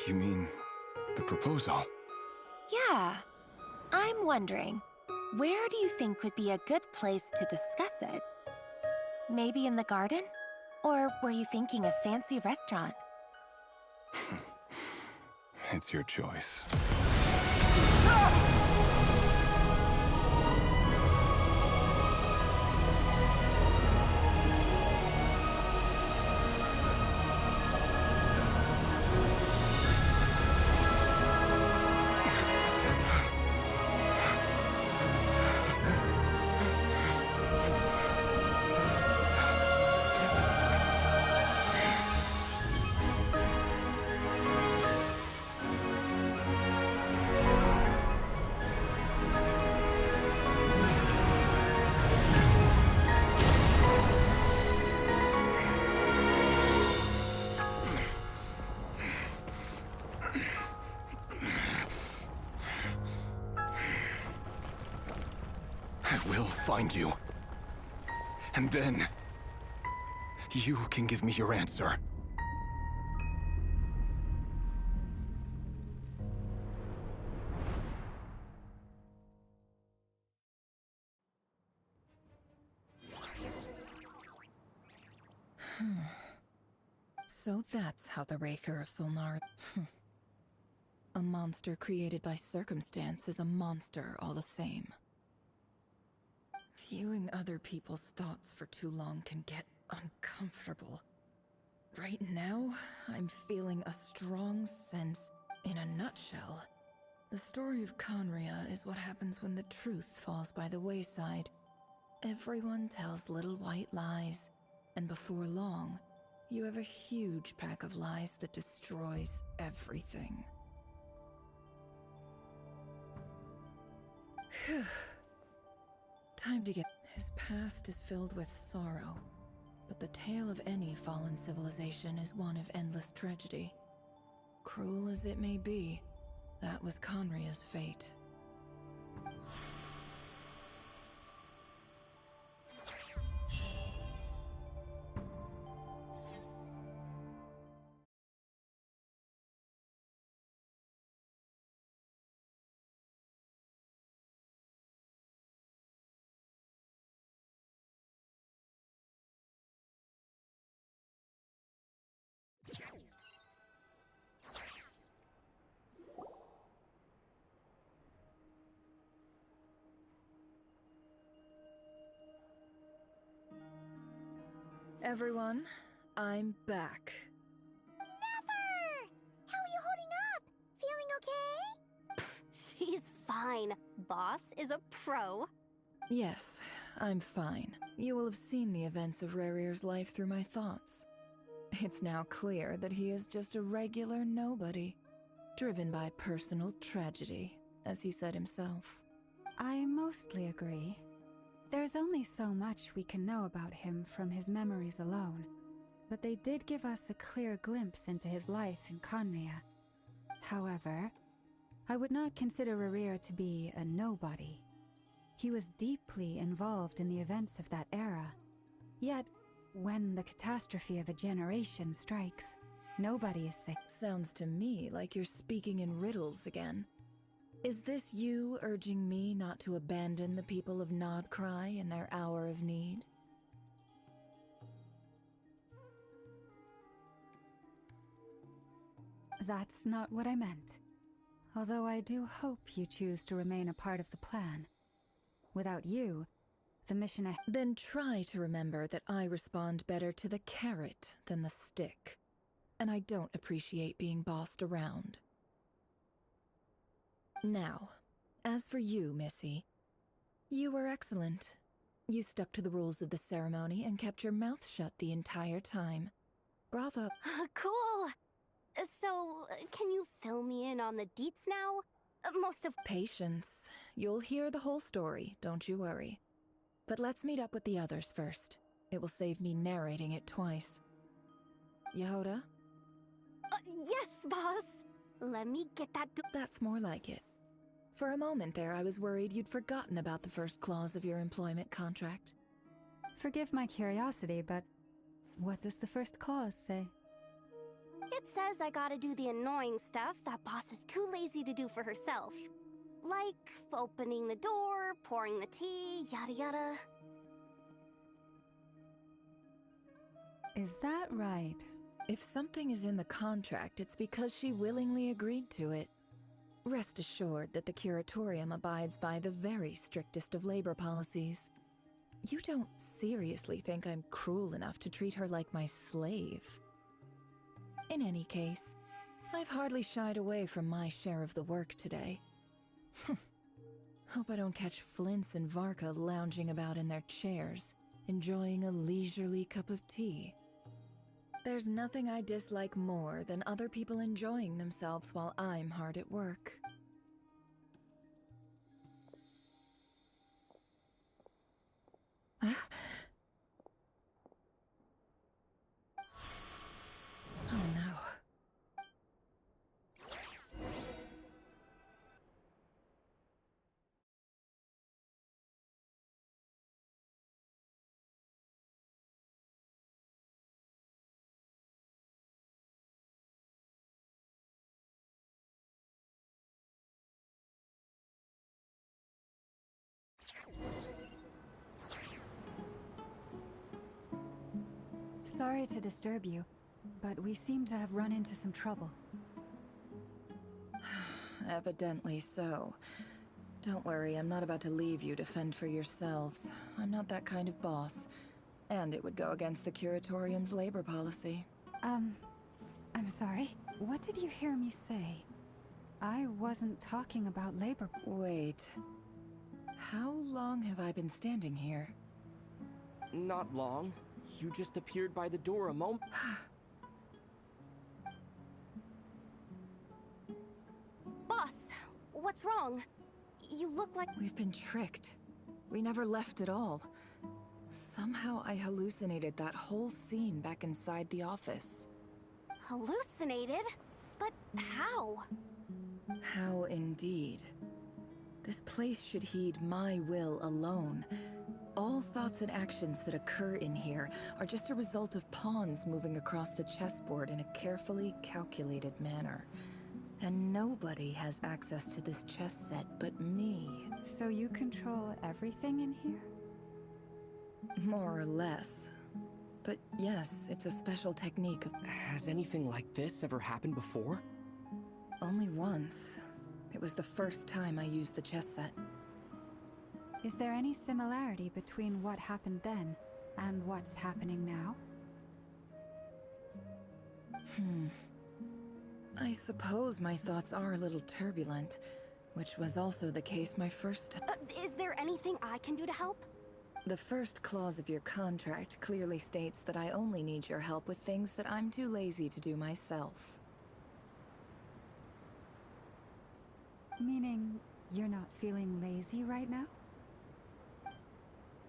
[SPEAKER 13] You mean the proposal?
[SPEAKER 12] Yeah. I'm wondering, where do you think would be a good place to discuss it? Maybe in the garden? Or were you thinking a fancy restaurant?
[SPEAKER 13] It's your choice. I will find you. And then, you can give me your answer.
[SPEAKER 6] So that's how the Raker of Solnar... A monster created by circumstance is a monster all the same. Viewing other people's thoughts for too long can get uncomfortable. Right now, I'm feeling a strong sense, in a nutshell. The story of Conria is what happens when the truth falls by the wayside. Everyone tells little white lies, and before long, you have a huge pack of lies that destroys everything. Phew. Time to get... His past is filled with sorrow, but the tale of any fallen civilization is one of endless tragedy. Cruel as it may be, that was Conria's fate. Everyone, I'm back.
[SPEAKER 1] Never! How are you holding up? Feeling okay?
[SPEAKER 11] She's fine. Boss is a pro.
[SPEAKER 6] Yes, I'm fine. You will have seen the events of Rarear's life through my thoughts. It's now clear that he is just a regular nobody, driven by personal tragedy, as he said himself.
[SPEAKER 2] I mostly agree. There's only so much we can know about him from his memories alone, but they did give us a clear glimpse into his life in Conria. However, I would not consider Rayrear to be a nobody. He was deeply involved in the events of that era. Yet, when the catastrophe of a generation strikes, nobody is safe.
[SPEAKER 6] Sounds to me like you're speaking in riddles again. Is this you urging me not to abandon the people of Nodcry in their hour of need?
[SPEAKER 2] That's not what I meant. Although I do hope you choose to remain a part of the plan. Without you, the mission ahead...
[SPEAKER 6] Then try to remember that I respond better to the carrot than the stick. And I don't appreciate being bossed around. Now, as for you, Missy, you were excellent. You stuck to the rules of the ceremony and kept your mouth shut the entire time. Bravo.
[SPEAKER 11] Cool. So, can you fill me in on the deets now? Most of...
[SPEAKER 6] Patience. You'll hear the whole story, don't you worry. But let's meet up with the others first. It will save me narrating it twice. Yehoda?
[SPEAKER 11] Yes, boss! Let me get that
[SPEAKER 6] That's more like it. For a moment there, I was worried you'd forgotten about the first clause of your employment contract.
[SPEAKER 2] Forgive my curiosity, but what does the first clause say?
[SPEAKER 11] It says I gotta do the annoying stuff that boss is too lazy to do for herself. Like opening the door, pouring the tea, yada yada.
[SPEAKER 2] Is that right?
[SPEAKER 6] If something is in the contract, it's because she willingly agreed to it. Rest assured that the Curatorium abides by the very strictest of labor policies. You don't seriously think I'm cruel enough to treat her like my slave? In any case, I've hardly shied away from my share of the work today. Hope I don't catch Flintz and Varka lounging about in their chairs, enjoying a leisurely cup of tea. There's nothing I dislike more than other people enjoying themselves while I'm hard at work. Oh no.
[SPEAKER 2] Sorry to disturb you, but we seem to have run into some trouble.
[SPEAKER 6] Evidently so. Don't worry, I'm not about to leave you to fend for yourselves. I'm not that kind of boss. And it would go against the Curatorium's labor policy.
[SPEAKER 2] I'm sorry. What did you hear me say? I wasn't talking about labor.
[SPEAKER 6] Wait. How long have I been standing here?
[SPEAKER 4] Not long. You just appeared by the door a moment.
[SPEAKER 11] Boss, what's wrong? You look like—
[SPEAKER 6] We've been tricked. We never left at all. Somehow I hallucinated that whole scene back inside the office.
[SPEAKER 11] Hallucinated? But how?
[SPEAKER 6] How indeed. This place should heed my will alone. All thoughts and actions that occur in here are just a result of pawns moving across the chessboard in a carefully calculated manner. And nobody has access to this chess set but me.
[SPEAKER 2] So you control everything in here?
[SPEAKER 6] More or less. But yes, it's a special technique of—
[SPEAKER 4] Has anything like this ever happened before?
[SPEAKER 6] Only once. It was the first time I used the chess set.
[SPEAKER 2] Is there any similarity between what happened then and what's happening now?
[SPEAKER 6] I suppose my thoughts are a little turbulent, which was also the case my first time.
[SPEAKER 11] Is there anything I can do to help?
[SPEAKER 6] The first clause of your contract clearly states that I only need your help with things that I'm too lazy to do myself.
[SPEAKER 2] Meaning, you're not feeling lazy right now?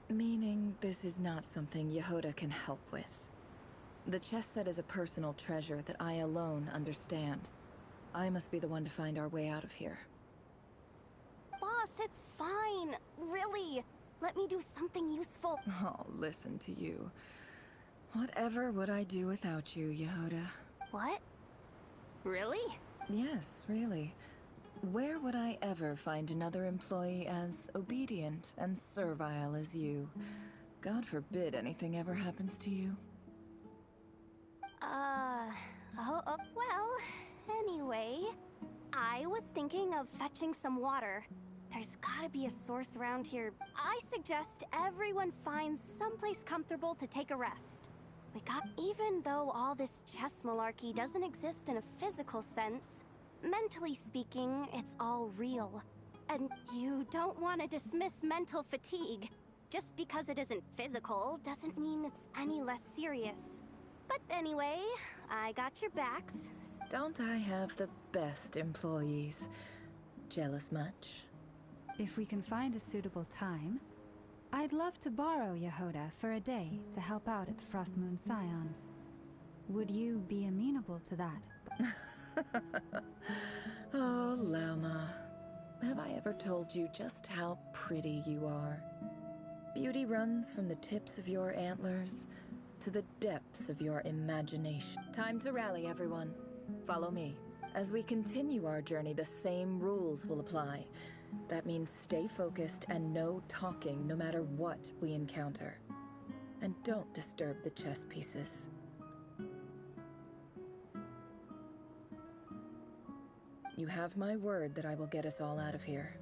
[SPEAKER 6] Meaning, this is not something Yehoda can help with. The chess set is a personal treasure that I alone understand. I must be the one to find our way out of here.
[SPEAKER 11] Boss, it's fine. Really. Let me do something useful.
[SPEAKER 6] Oh, listen to you. Whatever would I do without you, Yehoda?
[SPEAKER 11] What? Really?
[SPEAKER 6] Yes, really. Where would I ever find another employee as obedient and servile as you? God forbid anything ever happens to you.
[SPEAKER 11] Well, anyway, I was thinking of fetching some water. There's gotta be a source around here. I suggest everyone finds someplace comfortable to take a rest. Even though all this chess malarkey doesn't exist in a physical sense, mentally speaking, it's all real. And you don't want to dismiss mental fatigue. Just because it isn't physical doesn't mean it's any less serious. But anyway, I got your backs.
[SPEAKER 6] Don't I have the best employees? Jealous much?
[SPEAKER 2] If we can find a suitable time, I'd love to borrow Yehoda for a day to help out at the Frost Moon Scions. Would you be amenable to that?
[SPEAKER 6] Oh, Lama. Have I ever told you just how pretty you are? Beauty runs from the tips of your antlers to the depths of your imagination. Time to rally, everyone. Follow me. As we continue our journey, the same rules will apply. That means stay focused and no talking no matter what we encounter. And don't disturb the chess pieces. You have my word that I will get us all out of here.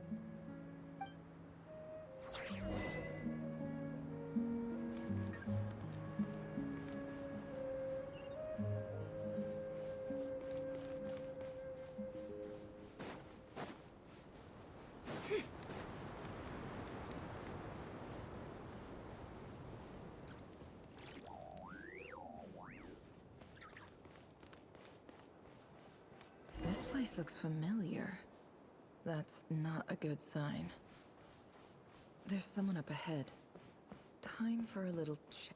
[SPEAKER 6] This place looks familiar. That's not a good sign. There's someone up ahead. Time for a little chat.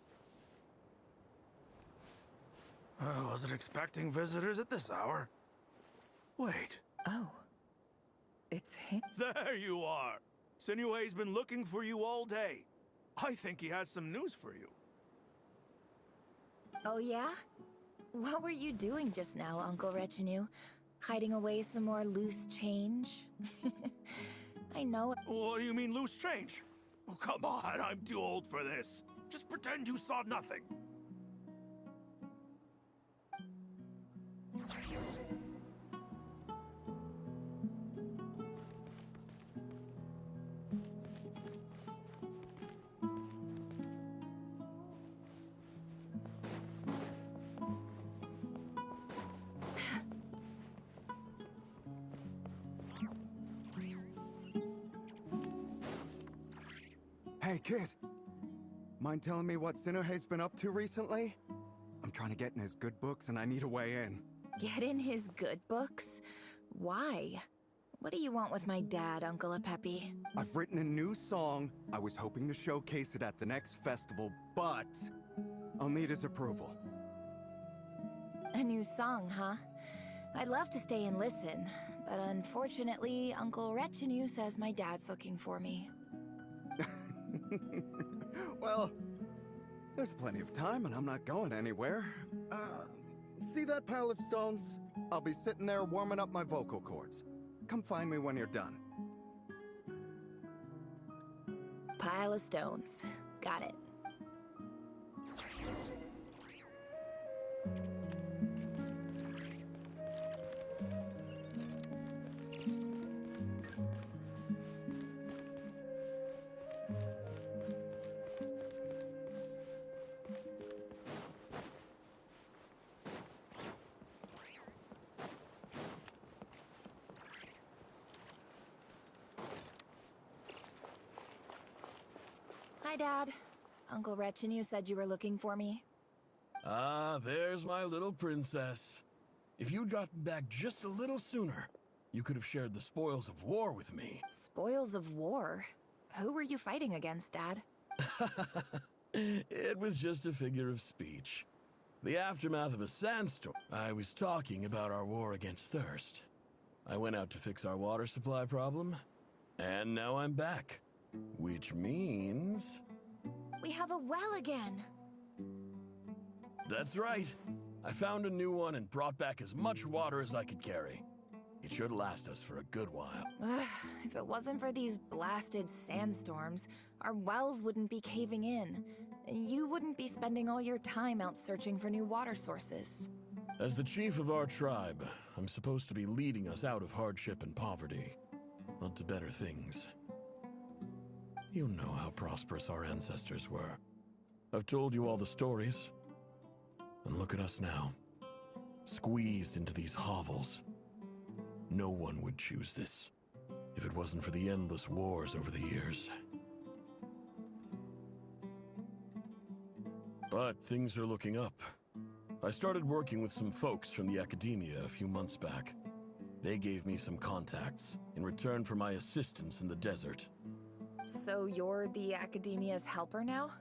[SPEAKER 8] I wasn't expecting visitors at this hour. Wait.
[SPEAKER 6] Oh. It's him.
[SPEAKER 8] There you are! Sinue's been looking for you all day. I think he has some news for you.
[SPEAKER 14] Oh yeah? What were you doing just now, Uncle Retinue? Hiding away some more loose change? I know.
[SPEAKER 8] What do you mean, loose change? Oh, come on, I'm too old for this. Just pretend you saw nothing.
[SPEAKER 15] Hey, kid. Mind telling me what Sinuhe's been up to recently? I'm trying to get in his good books and I need a way in.
[SPEAKER 14] Get in his good books? Why? What do you want with my dad, Uncle Apepi?
[SPEAKER 15] I've written a new song. I was hoping to showcase it at the next festival, but I'll need his approval.
[SPEAKER 14] A new song, huh? I'd love to stay and listen, but unfortunately, Uncle Retinue says my dad's looking for me.
[SPEAKER 15] Well, there's plenty of time and I'm not going anywhere. See that pile of stones? I'll be sitting there warming up my vocal cords. Come find me when you're done.
[SPEAKER 14] Pile of stones. Got it. Hi, Dad. Uncle Retinue said you were looking for me.
[SPEAKER 19] Ah, there's my little princess. If you'd gotten back just a little sooner, you could have shared the spoils of war with me.
[SPEAKER 14] Spoils of war? Who were you fighting against, Dad?
[SPEAKER 19] It was just a figure of speech. The aftermath of a sandstorm. I was talking about our war against thirst. I went out to fix our water supply problem, and now I'm back. Which means...
[SPEAKER 14] We have a well again.
[SPEAKER 19] That's right. I found a new one and brought back as much water as I could carry. It should last us for a good while.
[SPEAKER 14] If it wasn't for these blasted sandstorms, our wells wouldn't be caving in. You wouldn't be spending all your time out searching for new water sources.
[SPEAKER 19] As the chief of our tribe, I'm supposed to be leading us out of hardship and poverty, onto better things. You know how prosperous our ancestors were. I've told you all the stories. And look at us now. Squeezed into these hovels. No one would choose this, if it wasn't for the endless wars over the years. But things are looking up. I started working with some folks from the academia a few months back. They gave me some contacts in return for my assistance in the desert.
[SPEAKER 6] So you're the Academia's helper now?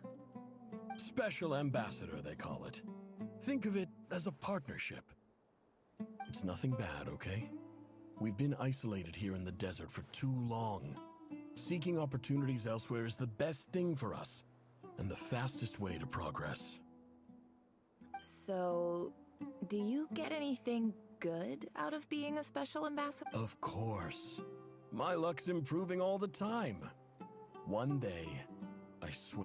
[SPEAKER 19] Special ambassador, they call it. Think of it as a partnership. It's nothing bad, okay? We've been isolated here in the desert for too long. Seeking opportunities elsewhere is the best thing for us, and the fastest way to progress.
[SPEAKER 6] So, do you get anything good out of being a special ambassador?
[SPEAKER 19] Of course. My luck's improving all the time. One day, I swear.